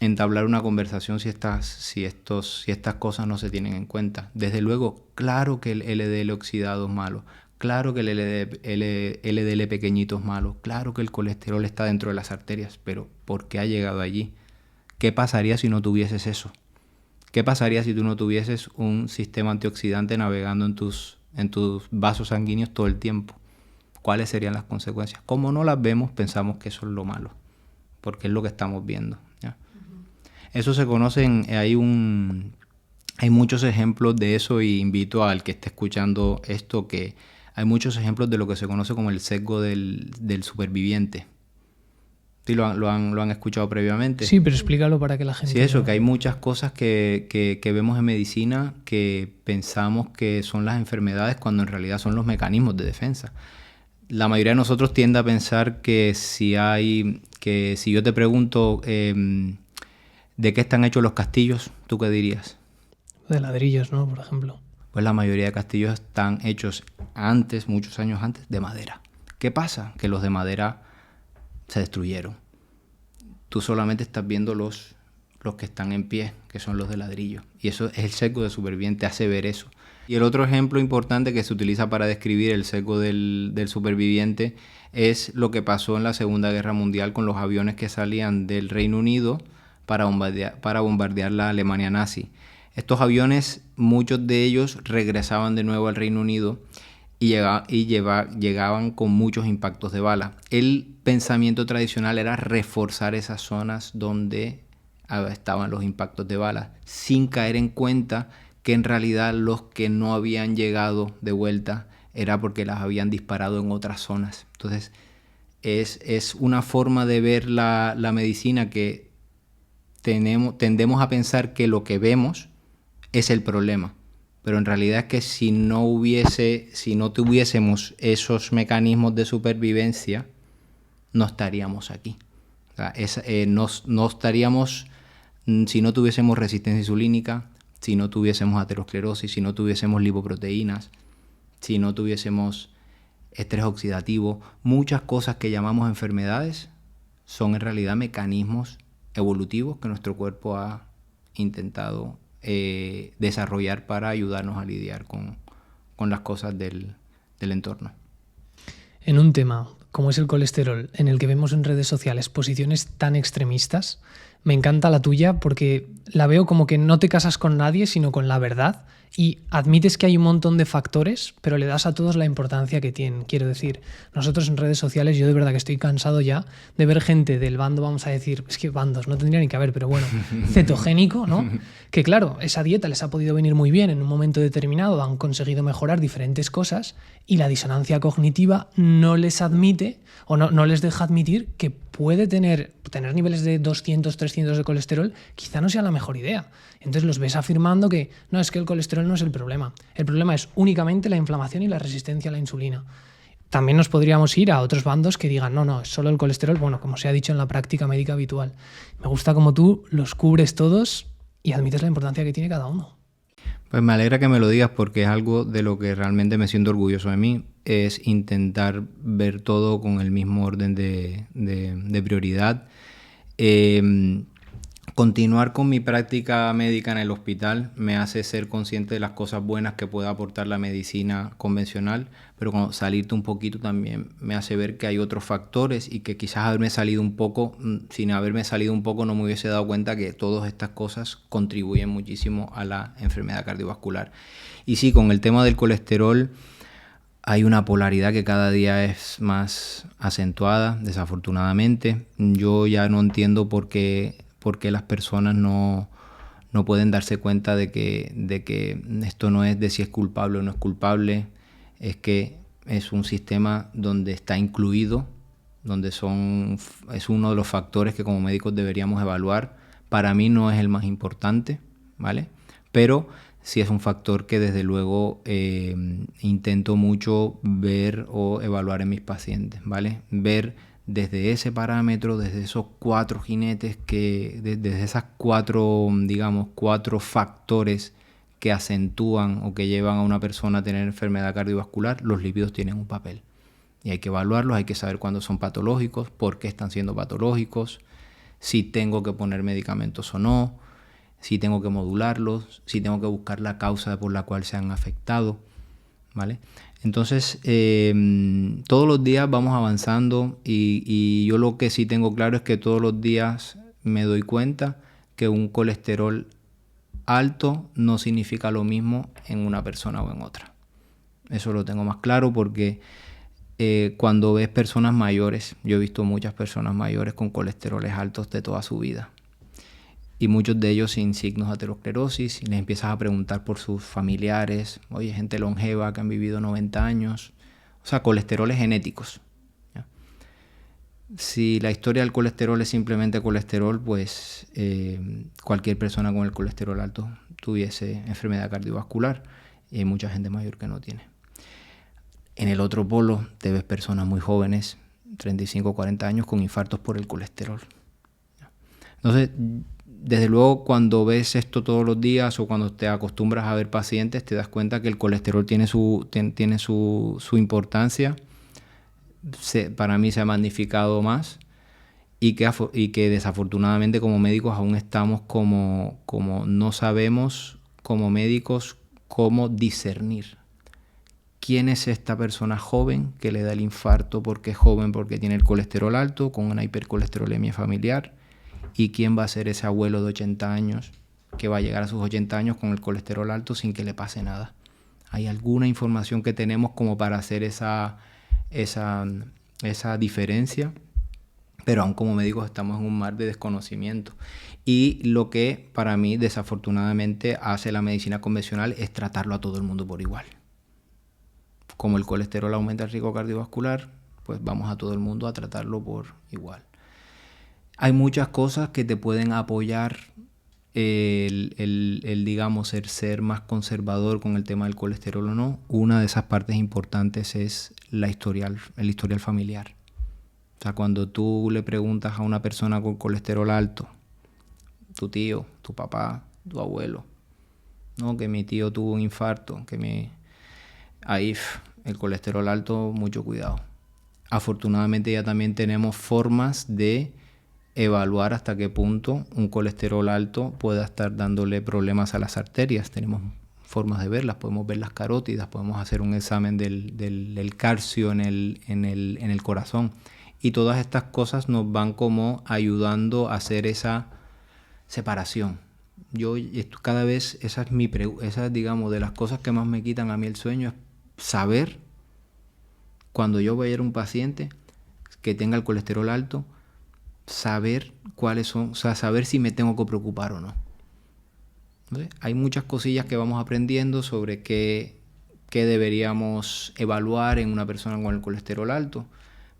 entablar una conversación si estas cosas no se tienen en cuenta. Desde luego, claro que el LDL oxidado es malo, claro que el LDL pequeñito es malo, claro que el colesterol está dentro de las arterias, pero ¿por qué ha llegado allí? ¿Qué pasaría si no tuvieses eso? ¿Qué pasaría si tú no tuvieses un sistema antioxidante navegando en tus vasos sanguíneos todo el tiempo? ¿Cuáles serían las consecuencias? Como no las vemos, pensamos que eso es lo malo, porque es lo que estamos viendo, ¿ya? Eso se conoce, hay muchos ejemplos de eso, y invito al que esté escuchando esto que hay muchos ejemplos de lo que se conoce como el sesgo del superviviente. ¿Sí lo han escuchado previamente? Sí, pero explícalo para que la gente... Sí, eso, que hay muchas cosas que vemos en medicina que pensamos que son las enfermedades cuando en realidad son los mecanismos de defensa. La mayoría de nosotros tiende a pensar que si yo te pregunto ¿de qué están hechos los castillos? ¿Tú qué dirías? De ladrillos, ¿no? Por ejemplo. Pues la mayoría de castillos están hechos antes, muchos años antes, de madera. ¿Qué pasa? Que los de madera se destruyeron. Tú solamente estás viendo los que están en pie, que son los de ladrillo. Y eso es el sesgo de superviviente, hace ver eso. Y el otro ejemplo importante que se utiliza para describir el sesgo del superviviente es lo que pasó en la Segunda Guerra Mundial con los aviones que salían del Reino Unido para bombardear la Alemania nazi. Estos aviones, muchos de ellos regresaban de nuevo al Reino Unido y llegaban con muchos impactos de bala. El pensamiento tradicional era reforzar esas zonas donde estaban los impactos de bala, sin caer en cuenta que en realidad los que no habían llegado de vuelta era porque las habían disparado en otras zonas. Entonces es una forma de ver la medicina que tendemos a pensar que lo que vemos es el problema, pero en realidad es que si no tuviésemos esos mecanismos de supervivencia, no estaríamos aquí. O sea, no estaríamos si no tuviésemos resistencia insulínica, si no tuviésemos aterosclerosis, si no tuviésemos lipoproteínas, si no tuviésemos estrés oxidativo. Muchas cosas que llamamos enfermedades son en realidad mecanismos evolutivos que nuestro cuerpo ha intentado desarrollar para ayudarnos a lidiar con las cosas del entorno. En un tema como es el colesterol, en el que vemos en redes sociales posiciones tan extremistas, me encanta la tuya porque la veo como que no te casas con nadie, sino con la verdad, y admites que hay un montón de factores, pero le das a todos la importancia que tienen. Quiero decir, nosotros en redes sociales, yo de verdad que estoy cansado ya de ver gente del bando, vamos a decir, es que bandos no tendría ni que haber, pero bueno, cetogénico, ¿no? Que claro, esa dieta les ha podido venir muy bien en un momento determinado, han conseguido mejorar diferentes cosas y la disonancia cognitiva no les admite o no les deja admitir que puede tener niveles de 200, 300 de colesterol, quizá no sea la mejor idea. Entonces los ves afirmando que no, es que el colesterol no es el problema. El problema es únicamente la inflamación y la resistencia a la insulina. También nos podríamos ir a otros bandos que digan, no, es solo el colesterol, bueno, como se ha dicho en la práctica médica habitual. Me gusta como tú los cubres todos y admites la importancia que tiene cada uno. Pues me alegra que me lo digas porque es algo de lo que realmente me siento orgulloso de mí, es intentar ver todo con el mismo orden de prioridad. Continuar con mi práctica médica en el hospital me hace ser consciente de las cosas buenas que puede aportar la medicina convencional, pero salirte un poquito también me hace ver que hay otros factores y que quizás sin haberme salido un poco no me hubiese dado cuenta que todas estas cosas contribuyen muchísimo a la enfermedad cardiovascular. Y sí, con el tema del colesterol hay una polaridad que cada día es más acentuada, desafortunadamente. Yo ya no entiendo por qué por qué las personas no pueden darse cuenta de que esto no es de si es culpable o no es culpable. Es que es un sistema donde está incluido, donde es uno de los factores que como médicos deberíamos evaluar. Para mí no es el más importante, ¿vale? Pero sí es un factor que desde luego intento mucho ver o evaluar en mis pacientes, ¿vale? Ver desde ese parámetro, desde esos 4 jinetes, desde esas 4 factores que acentúan o que llevan a una persona a tener enfermedad cardiovascular, los lípidos tienen un papel. Y hay que evaluarlos, hay que saber cuándo son patológicos, por qué están siendo patológicos, si tengo que poner medicamentos o no, si tengo que modularlos, si tengo que buscar la causa por la cual se han afectado, ¿vale? Entonces, todos los días vamos avanzando y yo lo que sí tengo claro es que todos los días me doy cuenta que un colesterol alto no significa lo mismo en una persona o en otra. Eso lo tengo más claro porque cuando ves personas mayores, yo he visto muchas personas mayores con colesteroles altos de toda su vida y muchos de ellos sin signos de aterosclerosis, y les empiezas a preguntar por sus familiares, oye, gente longeva que han vivido 90 años, o sea, colesteroles genéticos, ¿ya? Si la historia del colesterol es simplemente colesterol, pues cualquier persona con el colesterol alto tuviese enfermedad cardiovascular, y hay mucha gente mayor que no tiene. En el otro polo te ves personas muy jóvenes, 35 o 40 años, con infartos por el colesterol. Entonces, desde luego, cuando ves esto todos los días o cuando te acostumbras a ver pacientes, te das cuenta que el colesterol tiene su importancia. Para mí se ha magnificado más y que desafortunadamente como médicos aún estamos como no sabemos como médicos cómo discernir quién es esta persona joven que le da el infarto porque es joven, porque tiene el colesterol alto, con una hipercolesterolemia familiar, y quién va a ser ese abuelo de 80 años que va a llegar a sus 80 años con el colesterol alto sin que le pase nada. ¿Hay alguna información que tenemos como para hacer esa diferencia? Pero aún como médicos estamos en un mar de desconocimiento. Y lo que para mí desafortunadamente hace la medicina convencional es tratarlo a todo el mundo por igual. Como el colesterol aumenta el riesgo cardiovascular, pues vamos a todo el mundo a tratarlo por igual. Hay muchas cosas que te pueden apoyar digamos, el ser más conservador con el tema del colesterol o no. Una de esas partes importantes es el historial familiar. O sea, cuando tú le preguntas a una persona con colesterol alto, tu tío, tu papá, tu abuelo, no, que mi tío tuvo un infarto, ahí el colesterol alto, mucho cuidado. Afortunadamente ya también tenemos formas de evaluar hasta qué punto un colesterol alto pueda estar dándole problemas a las arterias. Tenemos formas de verlas, podemos ver las carótidas, podemos hacer un examen del calcio en el corazón. Y todas estas cosas nos van como ayudando a hacer esa separación. Cada vez, esa digamos, de las cosas que más me quitan a mí el sueño, es saber cuando yo voy a ir a un paciente que tenga el colesterol alto, saber cuáles son, o sea, saber si me tengo que preocupar o no. ¿Vale? Hay muchas cosillas que vamos aprendiendo sobre qué deberíamos evaluar en una persona con el colesterol alto,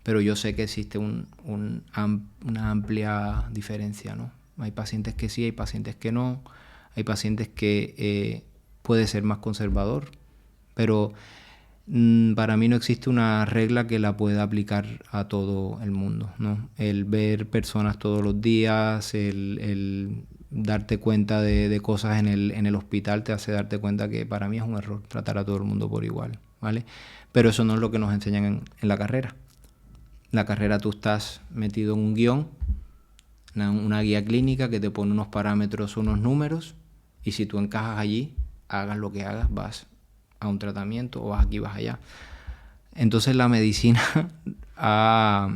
pero yo sé que existe una amplia diferencia, ¿no? Hay pacientes que sí, hay pacientes que no, hay pacientes que puede ser más conservador, pero para mí no existe una regla que la pueda aplicar a todo el mundo, ¿no? El ver personas todos los días, el darte cuenta de cosas en el hospital te hace darte cuenta que para mí es un error tratar a todo el mundo por igual, ¿vale? Pero eso no es lo que nos enseñan en la carrera. En la carrera tú estás metido en un guión, una guía clínica que te pone unos parámetros, unos números, y si tú encajas allí, hagas lo que hagas, vas a un tratamiento o vas aquí, vas allá. Entonces la medicina ha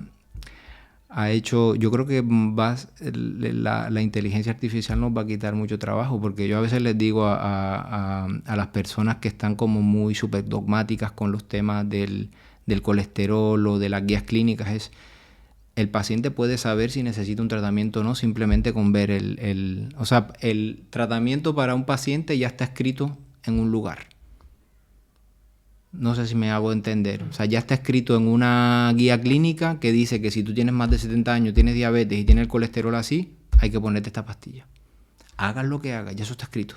hecho, yo creo que la inteligencia artificial nos va a quitar mucho trabajo, porque yo a veces les digo a las personas que están como muy súper dogmáticas con los temas del colesterol o de las guías clínicas, el paciente puede saber si necesita un tratamiento o no simplemente con ver o sea, el tratamiento para un paciente ya está escrito en un lugar. No sé si me hago entender. O sea, ya está escrito en una guía clínica que dice que si tú tienes más de 70 años, tienes diabetes y tienes el colesterol así, hay que ponerte esta pastilla. Hagas lo que hagas, ya eso está escrito.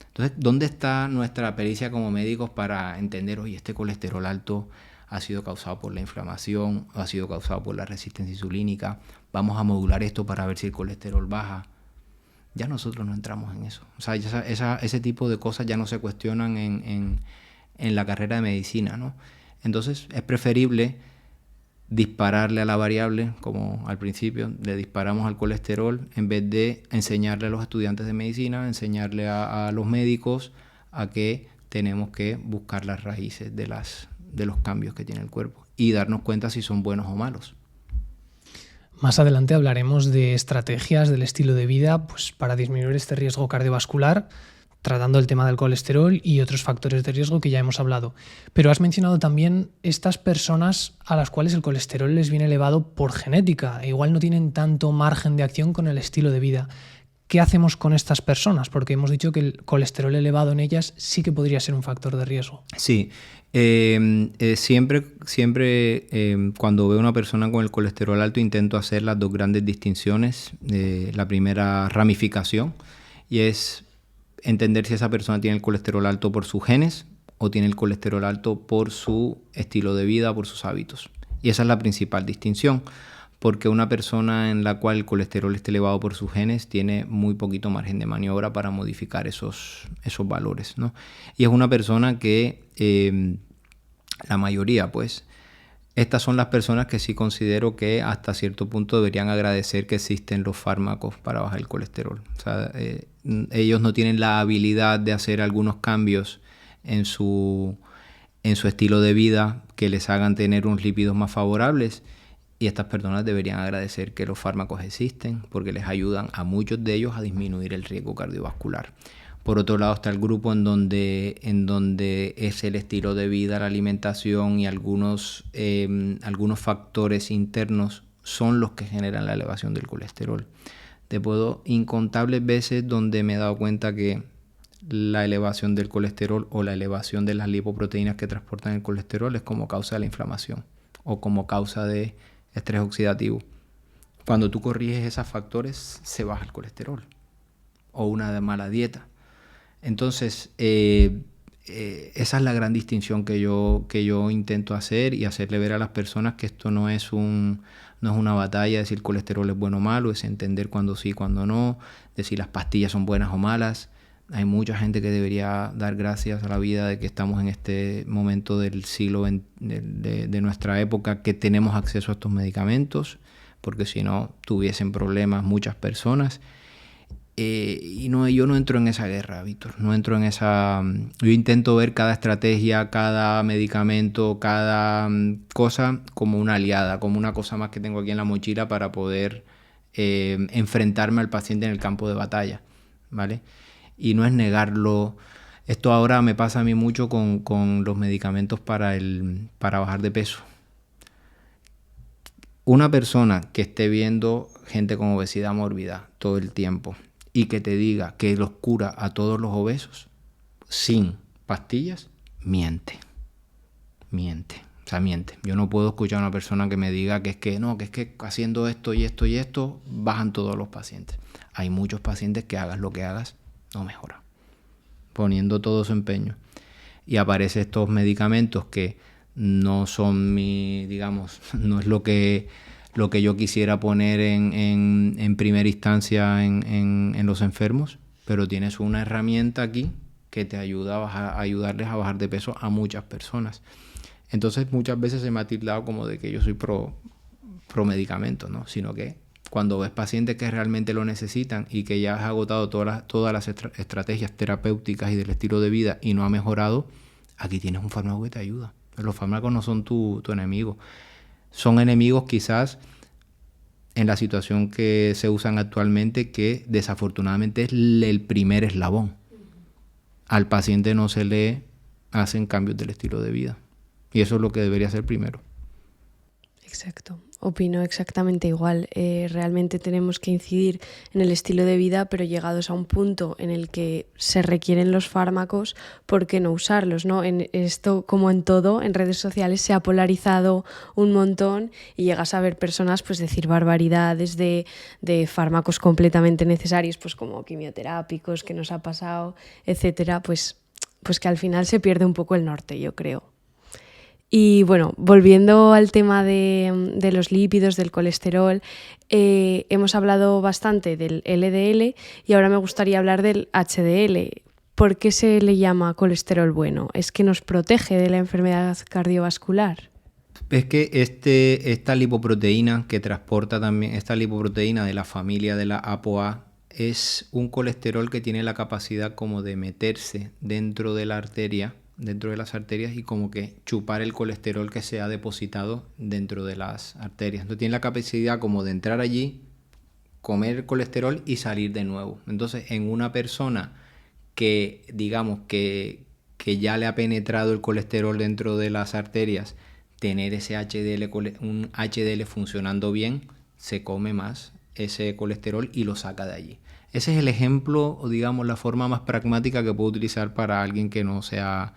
Entonces, ¿dónde está nuestra pericia como médicos para entender, oye, este colesterol alto ha sido causado por la inflamación, ha sido causado por la resistencia insulínica, vamos a modular esto para ver si el colesterol baja? Ya nosotros no entramos en eso. O sea, ese tipo de cosas ya no se cuestionan en la carrera de medicina, ¿no? Entonces es preferible dispararle a la variable, como al principio le disparamos al colesterol, en vez de enseñarle a los estudiantes de medicina, enseñarle a los médicos a que tenemos que buscar las raíces de los cambios que tiene el cuerpo y darnos cuenta si son buenos o malos. Más adelante hablaremos de estrategias del estilo de vida, pues, para disminuir este riesgo cardiovascular, tratando el tema del colesterol y otros factores de riesgo que ya hemos hablado. Pero has mencionado también estas personas a las cuales el colesterol les viene elevado por genética e igual no tienen tanto margen de acción con el estilo de vida. ¿Qué hacemos con estas personas? Porque hemos dicho que el colesterol elevado en ellas sí que podría ser un factor de riesgo. Sí, siempre cuando veo una persona con el colesterol alto intento hacer las dos grandes distinciones. La primera ramificación, y es entender si esa persona tiene el colesterol alto por sus genes o tiene el colesterol alto por su estilo de vida, por sus hábitos. Y esa es la principal distinción, porque una persona en la cual el colesterol esté elevado por sus genes tiene muy poquito margen de maniobra para modificar esos valores, ¿no? Y es una persona que la mayoría, pues, estas son las personas que sí considero que hasta cierto punto deberían agradecer que existen los fármacos para bajar el colesterol. O sea, ellos no tienen la habilidad de hacer algunos cambios en su estilo de vida que les hagan tener unos lípidos más favorables, y estas personas deberían agradecer que los fármacos existen porque les ayudan a muchos de ellos a disminuir el riesgo cardiovascular. Por otro lado está el grupo en donde es el estilo de vida, la alimentación y algunos factores internos son los que generan la elevación del colesterol. Te puedo incontables veces donde me he dado cuenta que la elevación del colesterol o la elevación de las lipoproteínas que transportan el colesterol es como causa de la inflamación o como causa de estrés oxidativo. Cuando tú corriges esos factores se baja el colesterol o una mala dieta. Entonces, esa es la gran distinción que yo intento hacer y hacerle ver a las personas que esto no es una batalla de si el colesterol es bueno o malo, es entender cuándo sí, cuándo no, de si las pastillas son buenas o malas. Hay mucha gente que debería dar gracias a la vida de que estamos en este momento del siglo de nuestra época que tenemos acceso a estos medicamentos, porque si no tuviesen problemas muchas personas. Yo no entro en esa guerra, Víctor. No entro en esa. Yo intento ver cada estrategia, cada medicamento, cada cosa como una aliada, como una cosa más que tengo aquí en la mochila para poder enfrentarme al paciente en el campo de batalla, ¿vale? Y no es negarlo. Esto ahora me pasa a mí mucho con los medicamentos para bajar de peso. Una persona que esté viendo gente con obesidad mórbida todo el tiempo y que te diga que los cura a todos los obesos sin pastillas, miente. O sea, miente. Yo no puedo escuchar a una persona que me diga que es que haciendo esto y esto y esto bajan todos los pacientes. Hay muchos pacientes que hagas lo que hagas, no mejora. Poniendo todo su empeño. Y aparecen estos medicamentos que no son no es lo que yo quisiera poner en primera instancia en los enfermos, pero tienes una herramienta aquí que te ayuda a ayudarles a bajar de peso a muchas personas. Entonces muchas veces se me ha tildado como de que yo soy pro medicamento, ¿no? Sino que cuando ves pacientes que realmente lo necesitan y que ya has agotado todas las estrategias terapéuticas y del estilo de vida y no ha mejorado, aquí tienes un fármaco que te ayuda. Los fármacos no son tu enemigo. Son enemigos quizás en la situación que se usan actualmente, que desafortunadamente es el primer eslabón. Al paciente no se le hacen cambios del estilo de vida. Y eso es lo que debería ser primero. Exacto, opino exactamente igual. Realmente tenemos que incidir en el estilo de vida, pero llegados a un punto en el que se requieren los fármacos, ¿por qué no usarlos? ¿No? En esto, como en todo, en redes sociales se ha polarizado un montón y llegas a ver personas pues decir barbaridades de fármacos completamente necesarios, pues como quimioterápicos, que nos ha pasado, etcétera, pues que al final se pierde un poco el norte, yo creo. Y bueno, volviendo al tema de los lípidos, del colesterol, hemos hablado bastante del LDL y ahora me gustaría hablar del HDL. ¿Por qué se le llama colesterol bueno? ¿Es que nos protege de la enfermedad cardiovascular? Es que esta lipoproteína que transporta también, esta lipoproteína de la familia de la ApoA, es un colesterol que tiene la capacidad como de meterse dentro de la arteria, dentro de las arterias, y como que chupar el colesterol que se ha depositado dentro de las arterias. Entonces tiene la capacidad como de entrar allí, comer el colesterol y salir de nuevo. Entonces en una persona que digamos que ya le ha penetrado el colesterol dentro de las arterias, tener ese un HDL funcionando bien, se come más ese colesterol y lo saca de allí. Ese es el ejemplo, o digamos la forma más pragmática que puedo utilizar para alguien que no sea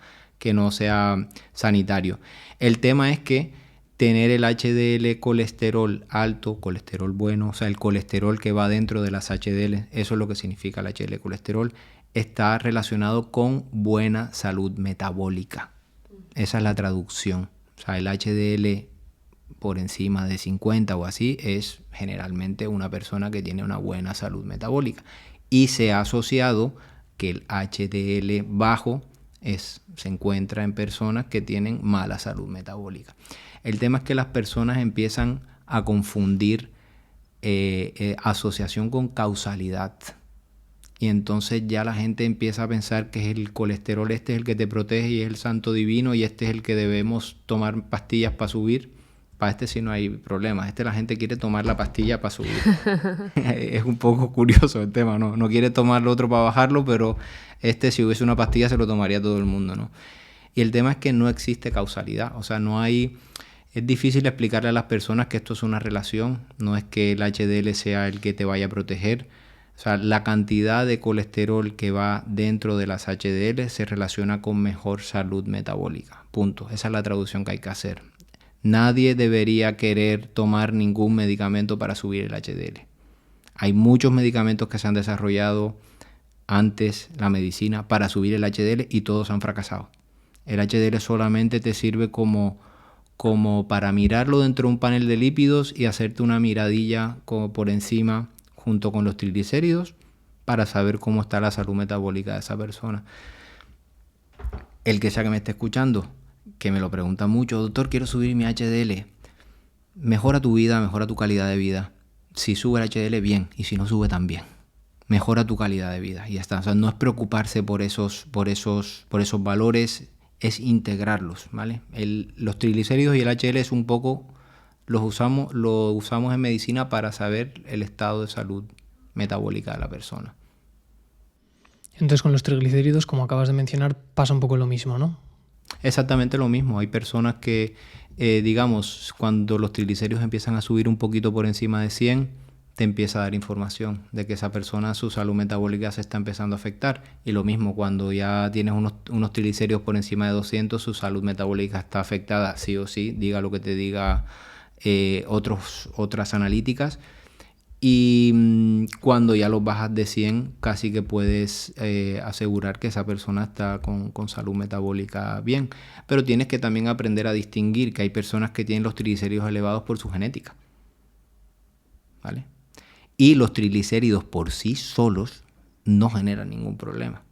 sanitario. El tema es que tener el HDL colesterol alto, colesterol bueno, o sea, el colesterol que va dentro de las HDL, eso es lo que significa el HDL colesterol, está relacionado con buena salud metabólica. Esa es la traducción. O sea, el HDL por encima de 50 o así es generalmente una persona que tiene una buena salud metabólica. Y se ha asociado que el HDL bajo se encuentra en personas que tienen mala salud metabólica. El tema es que las personas empiezan a confundir asociación con causalidad. Y entonces ya la gente empieza a pensar que es el colesterol, este es el que te protege y es el santo divino y este es el que debemos tomar pastillas para subir. Para este sí no hay problema. La gente quiere tomar la pastilla para subir. Es un poco curioso el tema, ¿no? No quiere tomar lo otro para bajarlo, pero si hubiese una pastilla se lo tomaría todo el mundo, ¿no? Y el tema es que no existe causalidad. O sea, no hay... Es difícil explicarle a las personas que esto es una relación. No es que el HDL sea el que te vaya a proteger. O sea, la cantidad de colesterol que va dentro de las HDL se relaciona con mejor salud metabólica. Punto. Esa es la traducción que hay que hacer. Nadie debería querer tomar ningún medicamento para subir el HDL. Hay muchos medicamentos que se han desarrollado antes, la medicina, para subir el HDL y todos han fracasado. El HDL solamente te sirve como para mirarlo dentro de un panel de lípidos y hacerte una miradilla como por encima junto con los triglicéridos para saber cómo está la salud metabólica de esa persona. El que sea que me esté escuchando, que me lo pregunta mucho, doctor, quiero subir mi HDL. Mejora tu vida, mejora tu calidad de vida. Si sube el HDL, bien, y si no sube, también. Mejora tu calidad de vida y ya está. O sea, no es preocuparse por esos valores, es integrarlos, ¿vale? Los triglicéridos y el HDL es un poco, lo usamos en medicina para saber el estado de salud metabólica de la persona. Entonces con los triglicéridos, como acabas de mencionar, pasa un poco lo mismo, ¿no? Exactamente lo mismo. Hay personas que, digamos, cuando los triglicéridos empiezan a subir un poquito por encima de 100, te empieza a dar información de que esa persona, su salud metabólica se está empezando a afectar. Y lo mismo, cuando ya tienes unos triglicéridos por encima de 200, su salud metabólica está afectada sí o sí, diga lo que te diga otras analíticas. Y cuando ya los bajas de 100, casi que puedes asegurar que esa persona está con salud metabólica bien. Pero tienes que también aprender a distinguir que hay personas que tienen los triglicéridos elevados por su genética, ¿vale? Y los triglicéridos por sí solos no generan ningún problema.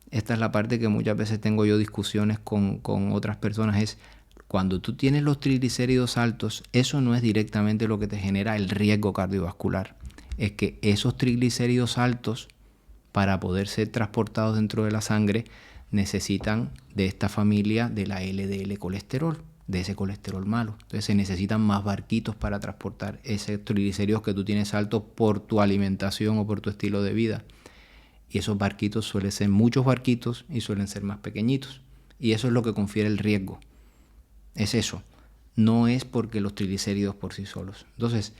Esta es la parte que muchas veces tengo yo discusiones con otras personas, es cuando tú tienes los triglicéridos altos, eso no es directamente lo que te genera el riesgo cardiovascular. Es que esos triglicéridos altos, para poder ser transportados dentro de la sangre, necesitan de esta familia de la LDL colesterol, de ese colesterol malo. Entonces se necesitan más barquitos para transportar esos triglicéridos que tú tienes altos por tu alimentación o por tu estilo de vida. Y esos barquitos suelen ser muchos barquitos y suelen ser más pequeñitos. Y eso es lo que confiere el riesgo. Es eso. no es porque los triglicéridos por sí solos. Entonces,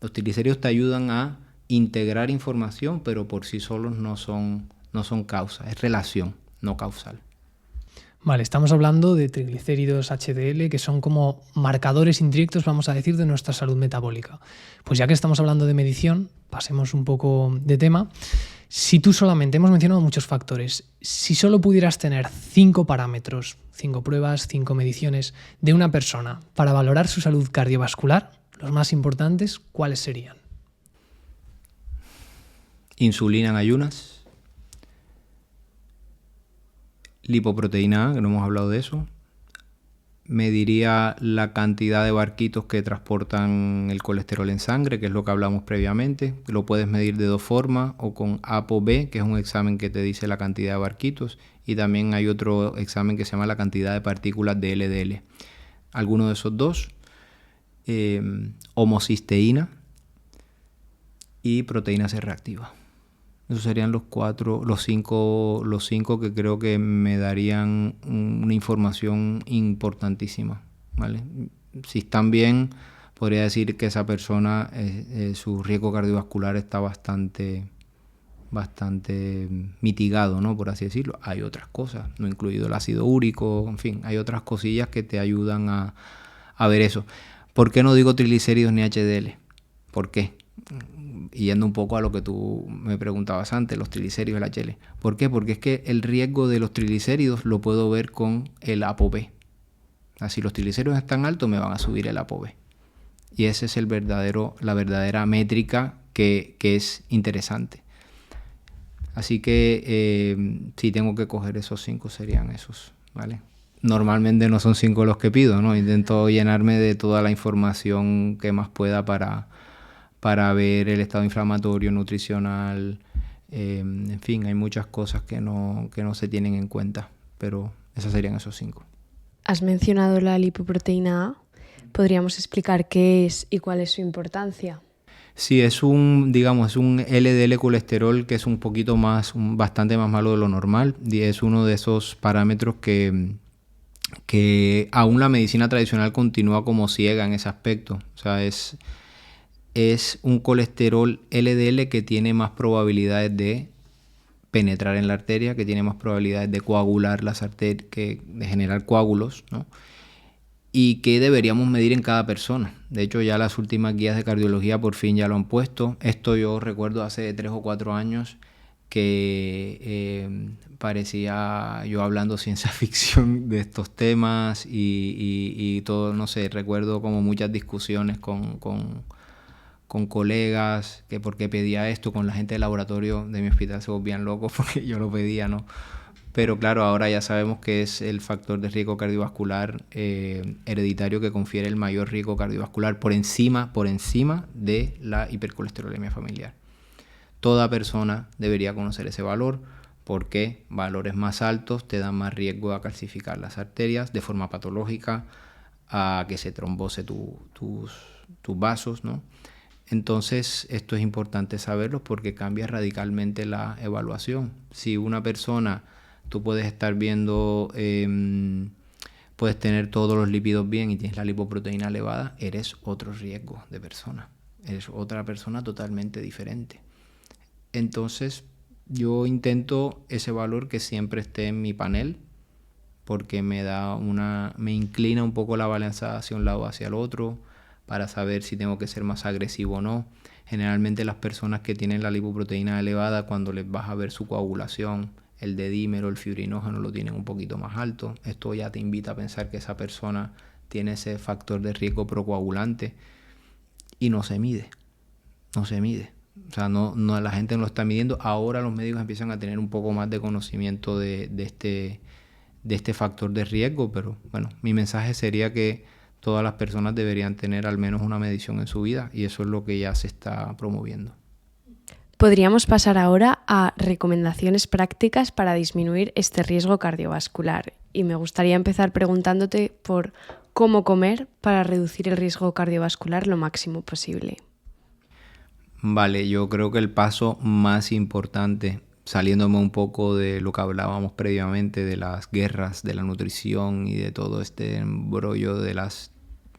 los triglicéridos te ayudan a integrar información, pero por sí solos no son causa, es relación, no causal. Vale, estamos hablando de triglicéridos HDL, que son como marcadores indirectos, vamos a decir, de nuestra salud metabólica. Pues ya que estamos hablando de medición, pasemos un poco de tema. Si tú solamente, hemos mencionado muchos factores, si solo pudieras tener 5 parámetros, 5 pruebas, 5 mediciones de una persona para valorar su salud cardiovascular, los más importantes, ¿cuáles serían? Insulina en ayunas, lipoproteína A, que no hemos hablado de eso. Mediría la cantidad de barquitos que transportan el colesterol en sangre, que es lo que hablamos previamente. Lo puedes medir de dos formas, o con ApoB, que es un examen que te dice la cantidad de barquitos, y también hay otro examen que se llama la cantidad de partículas de LDL. Alguno de esos dos. Homocisteína y proteína C reactiva. Esos serían los cinco que creo que me darían una información importantísima, ¿vale? Si están bien, podría decir que esa persona, su riesgo cardiovascular está bastante mitigado, ¿no? Por así decirlo. Hay otras cosas, no incluido el ácido úrico, en fin, hay otras cosillas que te ayudan a ver eso. ¿Por qué no digo triglicéridos ni HDL? ¿Por qué? Y yendo un poco a lo que tú me preguntabas antes, los triglicéridos y el HDL. ¿Por qué? Porque es que el riesgo de los triglicéridos lo puedo ver con el ApoB. Si los triglicéridos están altos, me van a subir el ApoB. Y esa es la verdadera métrica que es interesante. Así que si tengo que coger esos 5, serían esos, ¿vale? Normalmente no son 5 los que pido, ¿no? Intento llenarme de toda la información que más pueda para ver el estado inflamatorio, nutricional, en fin, hay muchas cosas que no se tienen en cuenta, pero esos serían esos 5. Has mencionado la lipoproteína A. ¿Podríamos explicar qué es y cuál es su importancia? Sí, es un LDL colesterol que es bastante más malo de lo normal, y es uno de esos parámetros que aún la medicina tradicional continúa como ciega en ese aspecto. O sea, es un colesterol LDL que tiene más probabilidades de penetrar en la arteria, que tiene más probabilidades de coagular las arterias, de generar coágulos, ¿no? Y que deberíamos medir en cada persona. De hecho, ya las últimas guías de cardiología por fin ya lo han puesto. Esto yo recuerdo hace 3 o 4 años que parecía yo hablando ciencia ficción de estos temas y todo, no sé, recuerdo como muchas discusiones con colegas, que por qué pedía esto, con la gente del laboratorio de mi hospital se volvían locos porque yo lo pedía, ¿no? Pero claro, ahora ya sabemos que es el factor de riesgo cardiovascular hereditario que confiere el mayor riesgo cardiovascular por encima de la hipercolesterolemia familiar. Toda persona debería conocer ese valor porque valores más altos te dan más riesgo a calcificar las arterias de forma patológica, a que se trombose tus vasos, ¿no? Entonces, esto es importante saberlo porque cambia radicalmente la evaluación. Si una persona, tú puedes estar viendo, puedes tener todos los lípidos bien y tienes la lipoproteína elevada, eres otro riesgo de persona. Eres otra persona totalmente diferente. Entonces, yo intento ese valor que siempre esté en mi panel porque me inclina un poco la balanza hacia un lado o hacia el otro, para saber si tengo que ser más agresivo o no. Generalmente las personas que tienen la lipoproteína elevada, cuando les vas a ver su coagulación, el dedímero, el fibrinógeno lo tienen un poquito más alto. Esto ya te invita a pensar que esa persona tiene ese factor de riesgo procoagulante y no se mide. O sea, no la gente no lo está midiendo. Ahora los médicos empiezan a tener un poco más de conocimiento de este factor de riesgo, pero bueno, mi mensaje sería que todas las personas deberían tener al menos una medición en su vida y eso es lo que ya se está promoviendo. Podríamos pasar ahora a recomendaciones prácticas para disminuir este riesgo cardiovascular. Y me gustaría empezar preguntándote por cómo comer para reducir el riesgo cardiovascular lo máximo posible. Vale, yo creo que el paso más importante, saliéndome un poco de lo que hablábamos previamente, de las guerras, de la nutrición y de todo este embrollo de las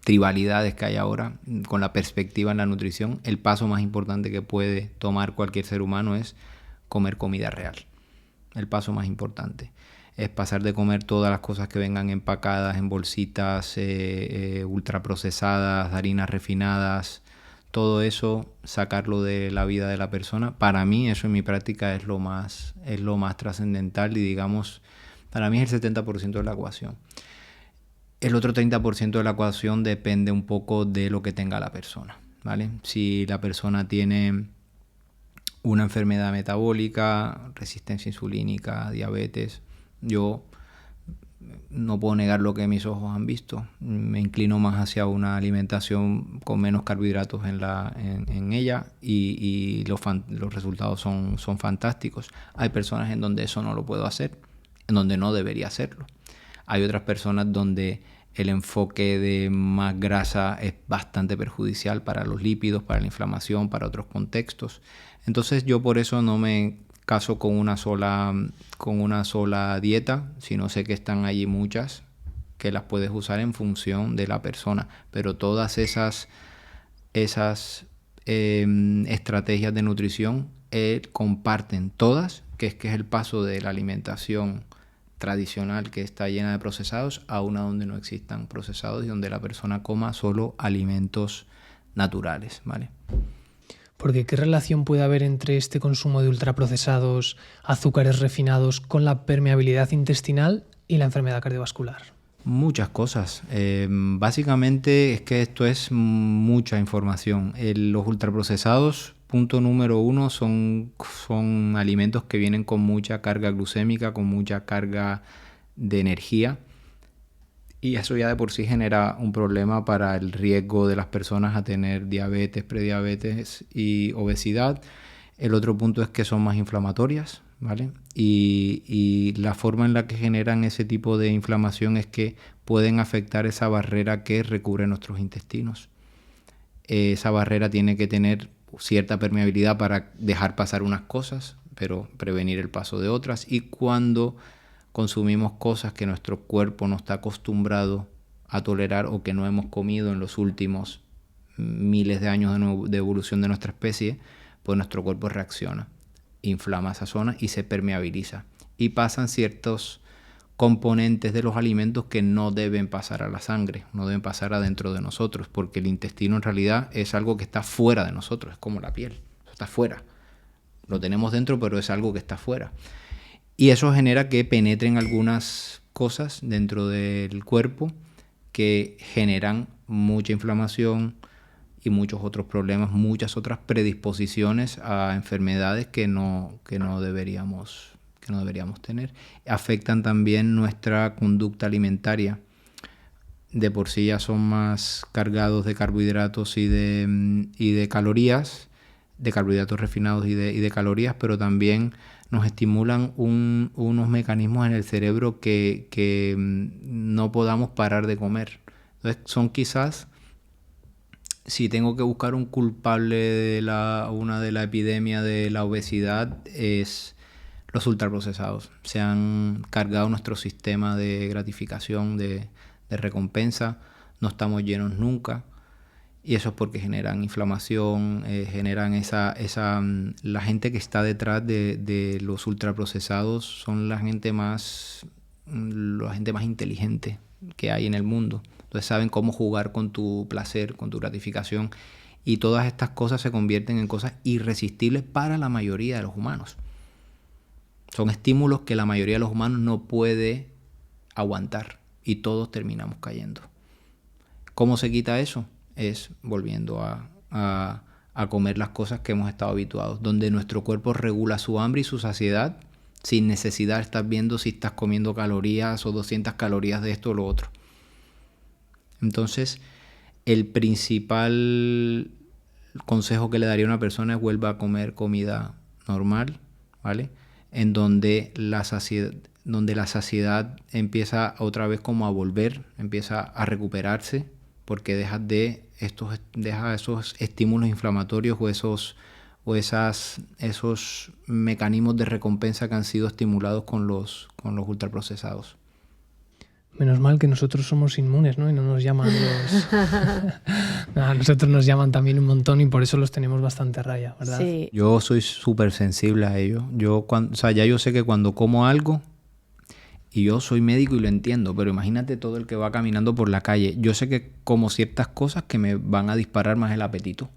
tribalidades que hay ahora, con la perspectiva en la nutrición, el paso más importante que puede tomar cualquier ser humano es comer comida real. El paso más importante es pasar de comer todas las cosas que vengan empacadas en bolsitas ultraprocesadas, harinas refinadas, todo eso, sacarlo de la vida de la persona. Para mí, eso en mi práctica es lo más trascendental y, digamos, para mí es el 70% de la ecuación. El otro 30% de la ecuación depende un poco de lo que tenga la persona, ¿vale? Si la persona tiene una enfermedad metabólica, resistencia insulínica, diabetes, yo no puedo negar lo que mis ojos han visto. Me inclino más hacia una alimentación con menos carbohidratos en ella y los resultados son fantásticos. Hay personas en donde eso no lo puedo hacer, en donde no debería hacerlo. Hay otras personas donde el enfoque de más grasa es bastante perjudicial para los lípidos, para la inflamación, para otros contextos. Entonces yo por eso no me caso con una sola dieta, sino sé que están allí muchas que las puedes usar en función de la persona. Pero todas esas estrategias de nutrición comparten todas, que es el paso de la alimentación tradicional, que está llena de procesados, a una donde no existan procesados y donde la persona coma solo alimentos naturales, ¿vale? Porque ¿qué relación puede haber entre este consumo de ultraprocesados, azúcares refinados, con la permeabilidad intestinal y la enfermedad cardiovascular? Muchas cosas. Básicamente es que esto es mucha información. Los ultraprocesados, punto número uno, son alimentos que vienen con mucha carga glucémica, con mucha carga de energía. Y eso ya de por sí genera un problema para el riesgo de las personas a tener diabetes, prediabetes y obesidad. El otro punto es que son más inflamatorias, ¿vale? Y la forma en la que generan ese tipo de inflamación es que pueden afectar esa barrera que recubre nuestros intestinos. Esa barrera tiene que tener cierta permeabilidad para dejar pasar unas cosas, pero prevenir el paso de otras. Y cuando consumimos cosas que nuestro cuerpo no está acostumbrado a tolerar o que no hemos comido en los últimos miles de años de evolución de nuestra especie, pues nuestro cuerpo reacciona, inflama esa zona y se permeabiliza. Y pasan ciertos componentes de los alimentos que no deben pasar a la sangre, no deben pasar adentro de nosotros, porque el intestino en realidad es algo que está fuera de nosotros, es como la piel, está fuera. Lo tenemos dentro, pero es algo que está fuera. Y eso genera que penetren algunas cosas dentro del cuerpo que generan mucha inflamación y muchos otros problemas, muchas otras predisposiciones a enfermedades que no deberíamos tener. Afectan también nuestra conducta alimentaria. De por sí ya son más cargados de carbohidratos y de calorías, de carbohidratos refinados y de calorías, pero también nos estimulan unos mecanismos en el cerebro que no podamos parar de comer. Entonces son quizás, si tengo que buscar un culpable de la epidemia de la obesidad, es los ultraprocesados. Se han cargado nuestro sistema de gratificación, de recompensa. No estamos llenos nunca. Y eso es porque generan inflamación, generan la gente que está detrás de los ultraprocesados son la gente más inteligente que hay en el mundo. Entonces saben cómo jugar con tu placer, con tu gratificación, y todas estas cosas se convierten en cosas irresistibles para la mayoría de los humanos. Son estímulos que la mayoría de los humanos no puede aguantar y todos terminamos cayendo. ¿Cómo se quita eso? Es volviendo a comer las cosas que hemos estado habituados, donde nuestro cuerpo regula su hambre y su saciedad sin necesidad de estar viendo si estás comiendo calorías o 200 calorías de esto o lo otro. Entonces, el principal consejo que le daría a una persona es vuelva a comer comida normal, ¿vale? En donde la saciedad empieza otra vez como a volver, empieza a recuperarse, porque deja esos estímulos inflamatorios o esos mecanismos de recompensa que han sido estimulados con los ultraprocesados. Menos mal que nosotros somos inmunes, ¿no? Y no nos llaman los... A nosotros nos llaman también un montón y por eso los tenemos bastante a raya, ¿verdad? Sí. Yo soy súper sensible a ello. O sea, ya yo sé que cuando como algo, y yo soy médico y lo entiendo, pero imagínate todo el que va caminando por la calle. Yo sé que como ciertas cosas que me van a disparar más el apetito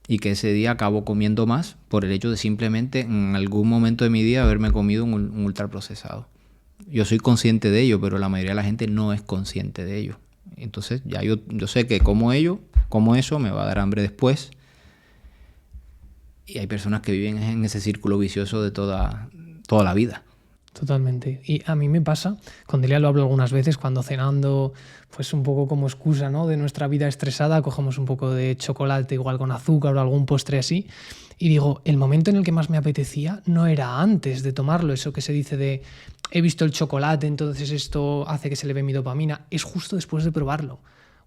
y que ese día acabo comiendo más por el hecho de simplemente en algún momento de mi día haberme comido un ultraprocesado. Yo soy consciente de ello, pero la mayoría de la gente no es consciente de ello. Entonces ya yo sé que como eso, me va a dar hambre después. Y hay personas que viven en ese círculo vicioso de toda la vida. Totalmente. Y a mí me pasa, con Delia lo hablo algunas veces, cuando cenando, pues un poco como excusa, ¿no?, de nuestra vida estresada, cogemos un poco de chocolate igual con azúcar o algún postre así, y digo, el momento en el que más me apetecía no era antes de tomarlo, eso que se dice de he visto el chocolate, entonces esto hace que se eleve mi dopamina, es justo después de probarlo.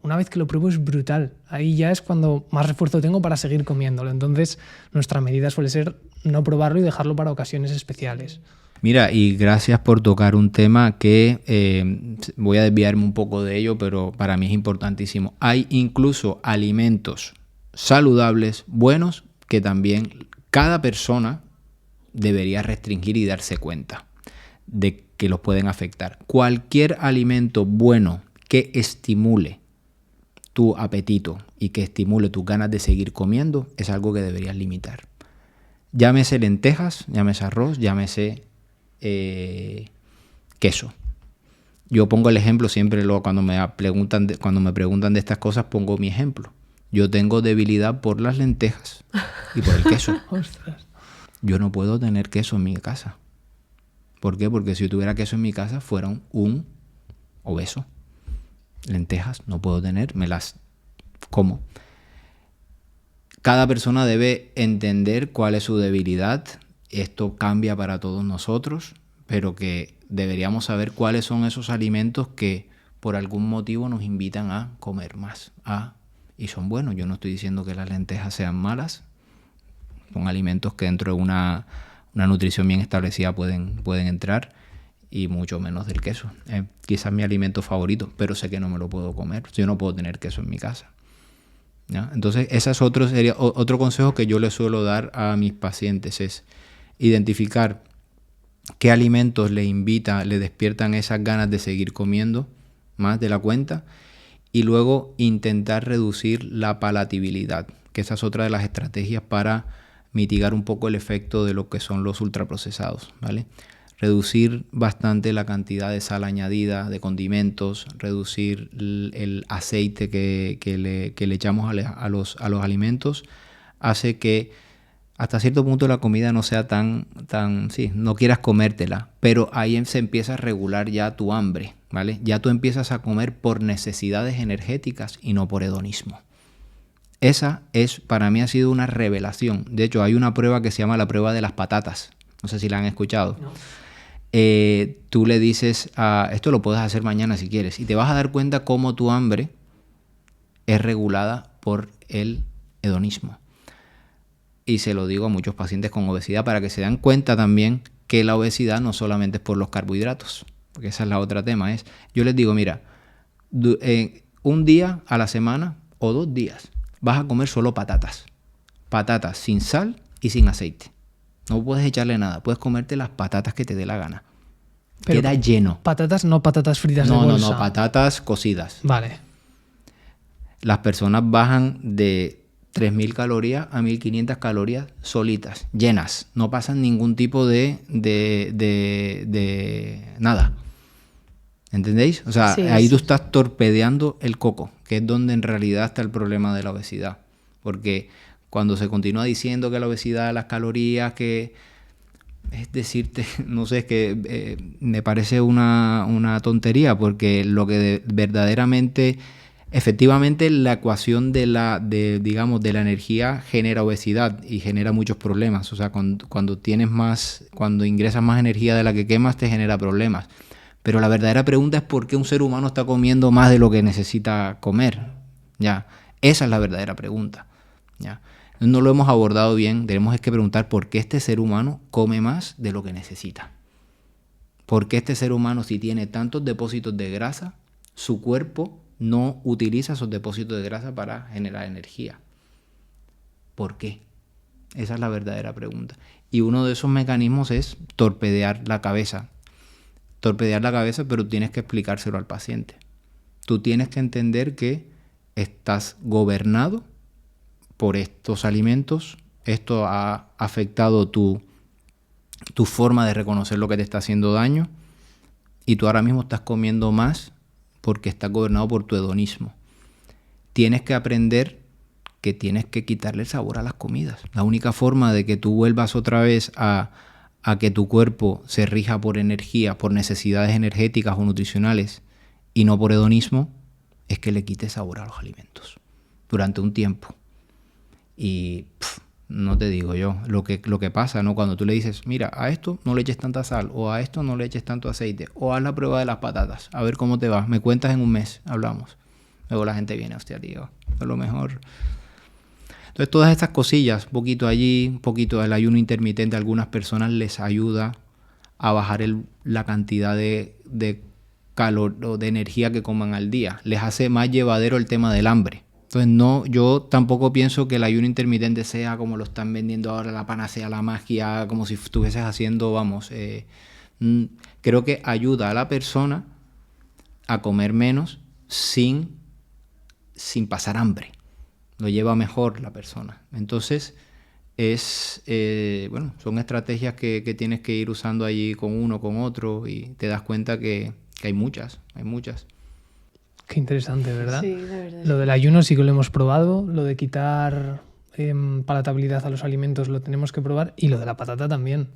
Una vez que lo pruebo es brutal. Ahí ya es cuando más refuerzo tengo para seguir comiéndolo. Entonces, nuestra medida suele ser no probarlo y dejarlo para ocasiones especiales. Mira, y gracias por tocar un tema que voy a desviarme un poco de ello, pero para mí es importantísimo. Hay incluso alimentos saludables, buenos, que también cada persona debería restringir y darse cuenta de que los pueden afectar. Cualquier alimento bueno que estimule tu apetito y que estimule tus ganas de seguir comiendo es algo que deberías limitar. Llámese lentejas, llámese arroz, llámese queso. Yo pongo el ejemplo siempre cuando me preguntan de estas cosas, pongo mi ejemplo. Yo tengo debilidad por las lentejas y por el queso. Ostras. Yo no puedo tener queso en mi casa. ¿Por qué? Porque si yo tuviera queso en mi casa fuera un obeso. Lentejas no puedo tener, me las como. Cada persona debe entender cuál es su debilidad. Esto cambia para todos nosotros, pero que deberíamos saber cuáles son esos alimentos que por algún motivo nos invitan a comer más. Y son buenos. Yo no estoy diciendo que las lentejas sean malas. Son alimentos que dentro de una nutrición bien establecida pueden entrar, y mucho menos del queso. Quizás mi alimento favorito, pero sé que no me lo puedo comer. Yo no puedo tener queso en mi casa. ¿Ya? Entonces, ese es otro consejo que yo le suelo dar a mis pacientes, es identificar qué alimentos le despiertan esas ganas de seguir comiendo más de la cuenta, y luego intentar reducir la palatabilidad, que esa es otra de las estrategias para mitigar un poco el efecto de lo que son los ultraprocesados, ¿vale? Reducir bastante la cantidad de sal añadida, de condimentos, reducir el aceite que le echamos a los alimentos, hace que hasta cierto punto la comida no sea no quieras comértela, pero ahí se empieza a regular ya tu hambre, ¿vale? Ya tú empiezas a comer por necesidades energéticas y no por hedonismo. Esa para mí ha sido una revelación. De hecho, hay una prueba que se llama la prueba de las patatas. No sé si la han escuchado. No. Tú le dices, esto lo puedes hacer mañana si quieres, y te vas a dar cuenta cómo tu hambre es regulada por el hedonismo. Y se lo digo a muchos pacientes con obesidad para que se den cuenta también que la obesidad no solamente es por los carbohidratos, porque esa es la otra tema. Yo les digo, mira, un día a la semana o 2 días vas a comer solo patatas sin sal y sin aceite. No puedes echarle nada, puedes comerte las patatas que te dé la gana. Pero queda lleno. Patatas, no patatas fritas de bolsa. No, patatas cocidas. Vale. Las personas bajan de 3.000 calorías a 1.500 calorías solitas, llenas. No pasan ningún tipo de nada. ¿Entendéis? O sea, sí, ahí tú estás torpedeando el coco, que es donde en realidad está el problema de la obesidad. Porque cuando se continúa diciendo que la obesidad, las calorías, que es decirte, no sé, es que me parece una tontería, porque lo que verdaderamente, efectivamente, la ecuación de la energía genera obesidad y genera muchos problemas. O sea, cuando ingresas más energía de la que quemas, te genera problemas. Pero la verdadera pregunta es por qué un ser humano está comiendo más de lo que necesita comer. ¿Ya? Esa es la verdadera pregunta. ¿Ya? No lo hemos abordado bien. Tenemos que preguntar por qué este ser humano come más de lo que necesita. ¿Por qué este ser humano, si tiene tantos depósitos de grasa, su cuerpo no utiliza esos depósitos de grasa para generar energía. ¿Por qué? Esa es la verdadera pregunta. Y uno de esos mecanismos es torpedear la cabeza. Torpedear la cabeza, pero tienes que explicárselo al paciente. Tú tienes que entender que estás gobernado por estos alimentos. Esto ha afectado tu forma de reconocer lo que te está haciendo daño. Y tú ahora mismo estás comiendo más porque estás gobernado por tu hedonismo. Tienes que aprender que tienes que quitarle el sabor a las comidas. La única forma de que tú vuelvas otra vez a que tu cuerpo se rija por energía, por necesidades energéticas o nutricionales y no por hedonismo, es que le quites sabor a los alimentos durante un tiempo. Y no te digo yo lo que pasa, ¿no? Cuando tú le dices, mira, a esto no le eches tanta sal, o a esto no le eches tanto aceite, o haz la prueba de las patatas, a ver cómo te va, me cuentas en un mes, hablamos. Luego la gente viene, hostia, tío, a lo mejor. Entonces todas estas cosillas, un poquito allí, un poquito del ayuno intermitente, a algunas personas les ayuda a bajar la cantidad de calor o de energía que coman al día. Les hace más llevadero el tema del hambre. Entonces no, yo tampoco pienso que el ayuno intermitente sea como lo están vendiendo ahora, la panacea, la magia, como si estuvieses haciendo, creo que ayuda a la persona a comer menos sin pasar hambre. Lo lleva mejor la persona. Entonces, son estrategias que tienes que ir usando allí con uno, con otro, y te das cuenta que hay muchas. Qué interesante, ¿verdad? Sí, de verdad. Lo del ayuno sí que lo hemos probado, lo de quitar palatabilidad a los alimentos lo tenemos que probar, y lo de la patata también.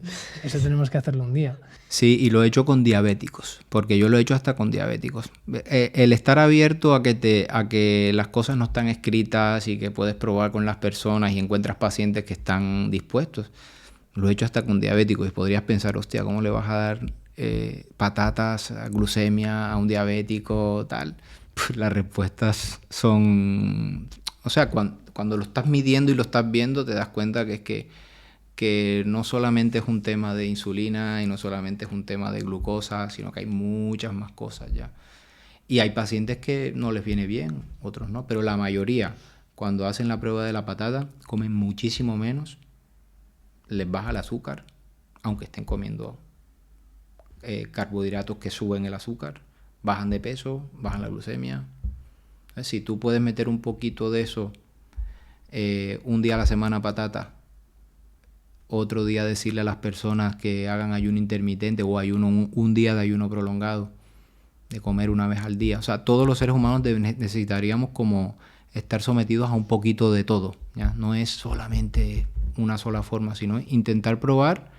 Eso tenemos que hacerlo un día. Sí, y lo he hecho con diabéticos, porque yo lo he hecho hasta con diabéticos. El estar abierto a que las cosas no están escritas y que puedes probar con las personas y encuentras pacientes que están dispuestos, lo he hecho hasta con diabéticos. Y podrías pensar, hostia, ¿cómo le vas a dar patatas, glucemia a un diabético, tal? Pues las respuestas son... O sea, cuando lo estás midiendo y lo estás viendo, te das cuenta que no solamente es un tema de insulina y no solamente es un tema de glucosa, sino que hay muchas más cosas ya. Y hay pacientes que no les viene bien, otros no, pero la mayoría, cuando hacen la prueba de la patata, comen muchísimo menos, les baja el azúcar, aunque estén comiendo carbohidratos que suben el azúcar, bajan de peso, bajan la glucemia. Si tú puedes meter un poquito de eso, un día a la semana patata, otro día decirle a las personas que hagan ayuno intermitente o un día de ayuno prolongado, de comer una vez al día. O sea, todos los seres humanos necesitaríamos como estar sometidos a un poquito de todo, ¿ya? No es solamente una sola forma, sino intentar probar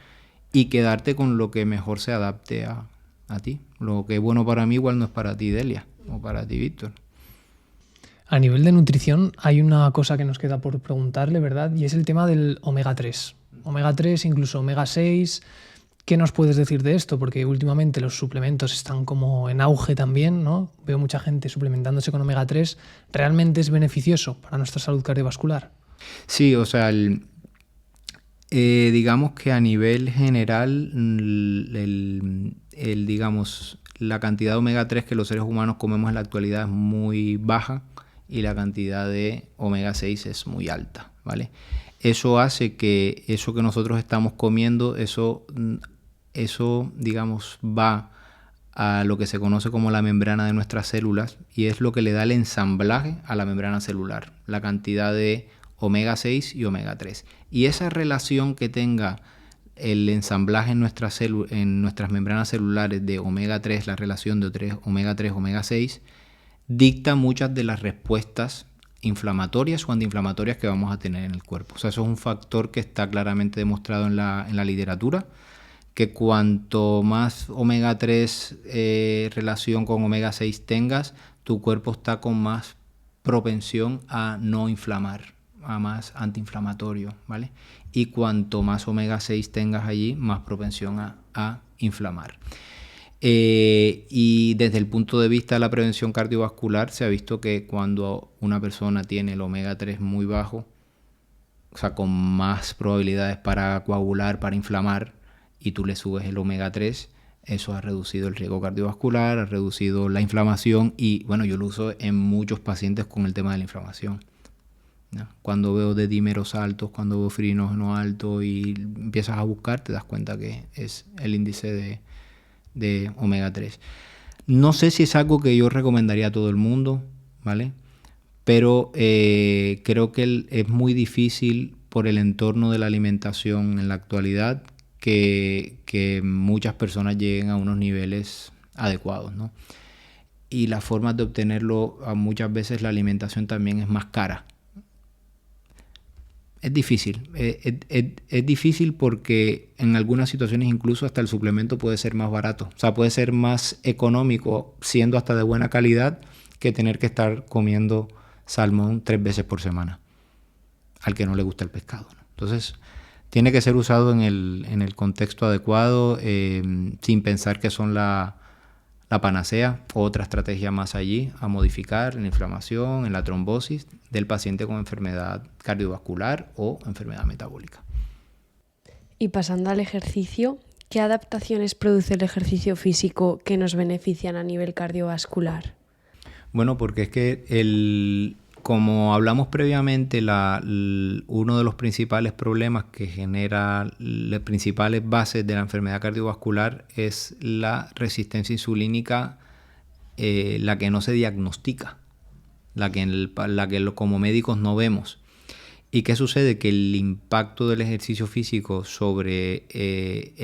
y quedarte con lo que mejor se adapte a ti. Lo que es bueno para mí igual no es para ti, Delia, o para ti, Víctor. A nivel de nutrición hay una cosa que nos queda por preguntarle, ¿verdad? Y es el tema del omega 3. Omega 3, incluso omega 6. ¿Qué nos puedes decir de esto? Porque últimamente los suplementos están como en auge también, ¿no? Veo mucha gente suplementándose con omega 3. ¿Realmente es beneficioso para nuestra salud cardiovascular? Sí, o sea, digamos que a nivel general, digamos, la cantidad de omega 3 que los seres humanos comemos en la actualidad es muy baja y la cantidad de omega 6 es muy alta, ¿vale? Eso hace que eso que nosotros estamos comiendo, eso digamos, va a lo que se conoce como la membrana de nuestras células, y es lo que le da el ensamblaje a la membrana celular, la cantidad de omega 6 y omega 3. Y esa relación que tenga el ensamblaje en nuestras membranas celulares de omega 3, la relación de omega 3, omega 6, dicta muchas de las respuestas inflamatorias o antiinflamatorias que vamos a tener en el cuerpo. O sea, eso es un factor que está claramente demostrado en la literatura, que cuanto más omega 3 relación con omega 6 tengas, tu cuerpo está con más propensión a no inflamar, a más antiinflamatorio, ¿vale? Y cuanto más omega 6 tengas allí, más propensión a inflamar. Y desde el punto de vista de la prevención cardiovascular, se ha visto que cuando una persona tiene el omega 3 muy bajo, o sea, con más probabilidades para coagular, para inflamar, y tú le subes el omega 3, Eso ha reducido el riesgo cardiovascular, ha reducido la inflamación y bueno, yo lo uso en muchos pacientes con el tema de la inflamación, ¿no? Cuando veo dedímeros altos, cuando veo fibrinogen alto y empiezas a buscar, te das cuenta que es el índice de omega 3. No sé si es algo que yo recomendaría a todo el mundo, ¿vale? Pero creo que es muy difícil por el entorno de la alimentación en la actualidad que muchas personas lleguen a unos niveles adecuados, ¿no? Y las formas de obtenerlo, muchas veces la alimentación también es más cara. Es difícil, es difícil porque en algunas situaciones incluso hasta el suplemento puede ser más barato. O sea, puede ser más económico siendo hasta de buena calidad que tener que estar comiendo salmón 3 veces por semana al que no le gusta el pescado, ¿no? Entonces, tiene que ser usado en el contexto adecuado, sin pensar que son la panacea. Otra estrategia más allí a modificar en la inflamación, en la trombosis del paciente con enfermedad cardiovascular o enfermedad metabólica. Y pasando al ejercicio, ¿qué adaptaciones produce el ejercicio físico que nos benefician a nivel cardiovascular? Bueno, porque es que como hablamos previamente, uno de los principales problemas que genera las principales bases de la enfermedad cardiovascular es la resistencia insulínica, la que no se diagnostica, la que como médicos no vemos. ¿Y qué sucede? Que el impacto del ejercicio físico sobre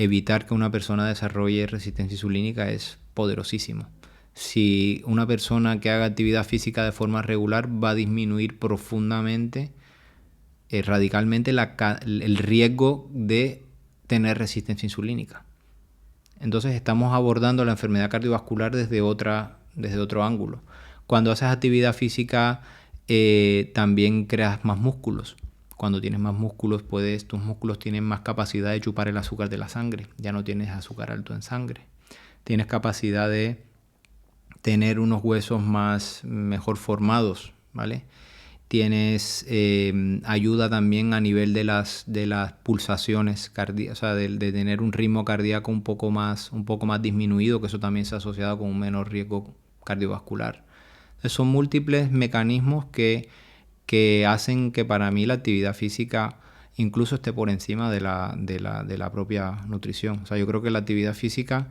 evitar que una persona desarrolle resistencia insulínica es poderosísimo. Si una persona que haga actividad física de forma regular va a disminuir profundamente, radicalmente el riesgo de tener resistencia insulínica. Entonces estamos abordando la enfermedad cardiovascular desde otro ángulo. Cuando haces actividad física también creas más músculos. Cuando tienes más músculos, tus músculos tienen más capacidad de chupar el azúcar de la sangre. Ya no tienes azúcar alto en sangre. Tienes capacidad de tener unos huesos mejor formados, ¿vale? Tienes ayuda también a nivel de las pulsaciones cardíacas, o sea, de tener un ritmo cardíaco un poco más disminuido, que eso también se ha asociado con un menor riesgo cardiovascular. Entonces, son múltiples mecanismos que hacen que para mí la actividad física incluso esté por encima de la propia nutrición. O sea, yo creo que la actividad física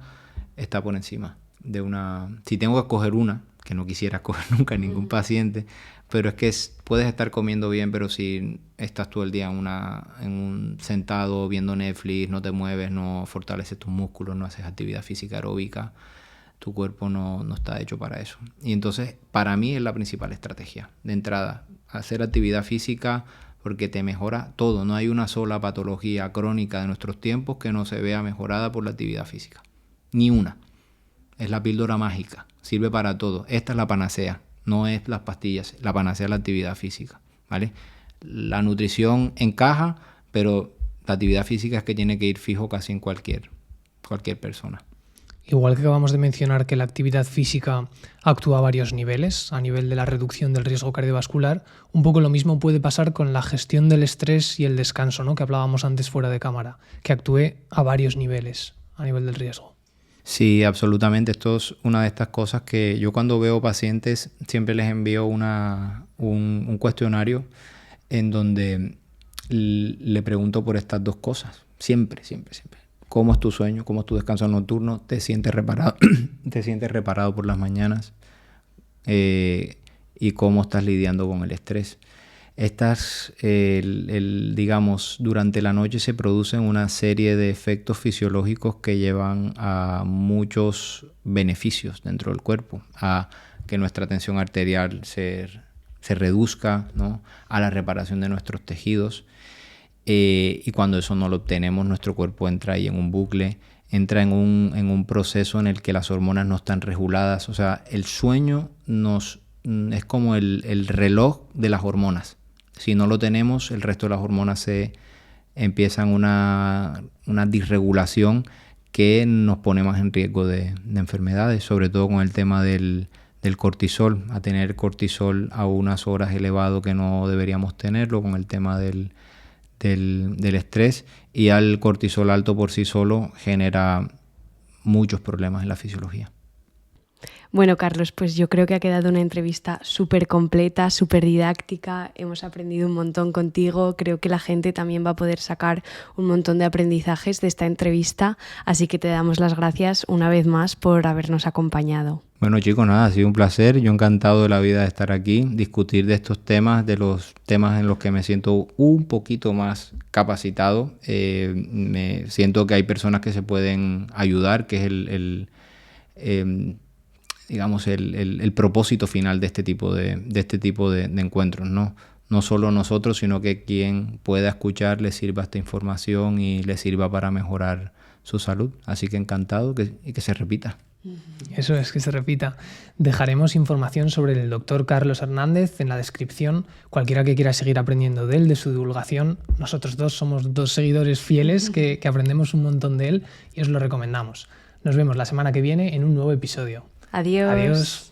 está por encima de si tengo que escoger una, que no quisiera escoger nunca ningún paciente, pero es que puedes estar comiendo bien, pero si estás todo el día en un sentado viendo Netflix, no te mueves, no fortaleces tus músculos, no haces actividad física aeróbica, tu cuerpo no está hecho para eso. Y entonces, para mí es la principal estrategia de entrada, hacer actividad física, porque te mejora todo. No hay una sola patología crónica de nuestros tiempos que no se vea mejorada por la actividad física. Ni una. Es la píldora mágica, sirve para todo. Esta es la panacea, no es las pastillas. La panacea es la actividad física, ¿vale? La nutrición encaja, pero la actividad física es que tiene que ir fijo casi en cualquier persona. Igual que acabamos de mencionar que la actividad física actúa a varios niveles, a nivel de la reducción del riesgo cardiovascular, un poco lo mismo puede pasar con la gestión del estrés y el descanso, ¿no? Que hablábamos antes fuera de cámara, que actúe a varios niveles, a nivel del riesgo. Sí, absolutamente. Esto es una de estas cosas que yo cuando veo pacientes siempre les envío un cuestionario en donde le pregunto por estas dos cosas. Siempre. ¿Cómo es tu sueño? ¿Cómo es tu descanso nocturno? ¿Te sientes reparado? ¿Te sientes reparado por las mañanas? ¿Y cómo estás lidiando con el estrés? Digamos, durante la noche se producen una serie de efectos fisiológicos que llevan a muchos beneficios dentro del cuerpo, a que nuestra tensión arterial se reduzca, ¿no? A la reparación de nuestros tejidos, y cuando eso no lo obtenemos, nuestro cuerpo entra ahí en un bucle, entra en un proceso en el que las hormonas no están reguladas. O sea, el sueño es como el reloj de las hormonas. Si no lo tenemos, el resto de las hormonas se empiezan una disregulación que nos pone más en riesgo de enfermedades, sobre todo con el tema del cortisol, a tener cortisol a unas horas elevado que no deberíamos tenerlo, con el tema del estrés, y al cortisol alto por sí solo genera muchos problemas en la fisiología. Bueno, Carlos, pues yo creo que ha quedado una entrevista súper completa, súper didáctica. Hemos aprendido un montón contigo. Creo que la gente también va a poder sacar un montón de aprendizajes de esta entrevista. Así que te damos las gracias una vez más por habernos acompañado. Bueno, chicos, nada, ha sido un placer. Yo encantado de la vida de estar aquí, discutir de estos temas, de los temas en los que me siento un poquito más capacitado. Me siento que hay personas que se pueden ayudar, que es digamos, el propósito final de este tipo de encuentros, ¿no? No solo nosotros, sino que quien pueda escuchar le sirva esta información y le sirva para mejorar su salud. Así que encantado y que se repita. Eso es, que se repita. Dejaremos información sobre el doctor Carlos Hernández en la descripción. Cualquiera que quiera seguir aprendiendo de él, de su divulgación. Nosotros dos somos 2 seguidores fieles que aprendemos un montón de él y os lo recomendamos. Nos vemos la semana que viene en un nuevo episodio. Adiós. Adiós.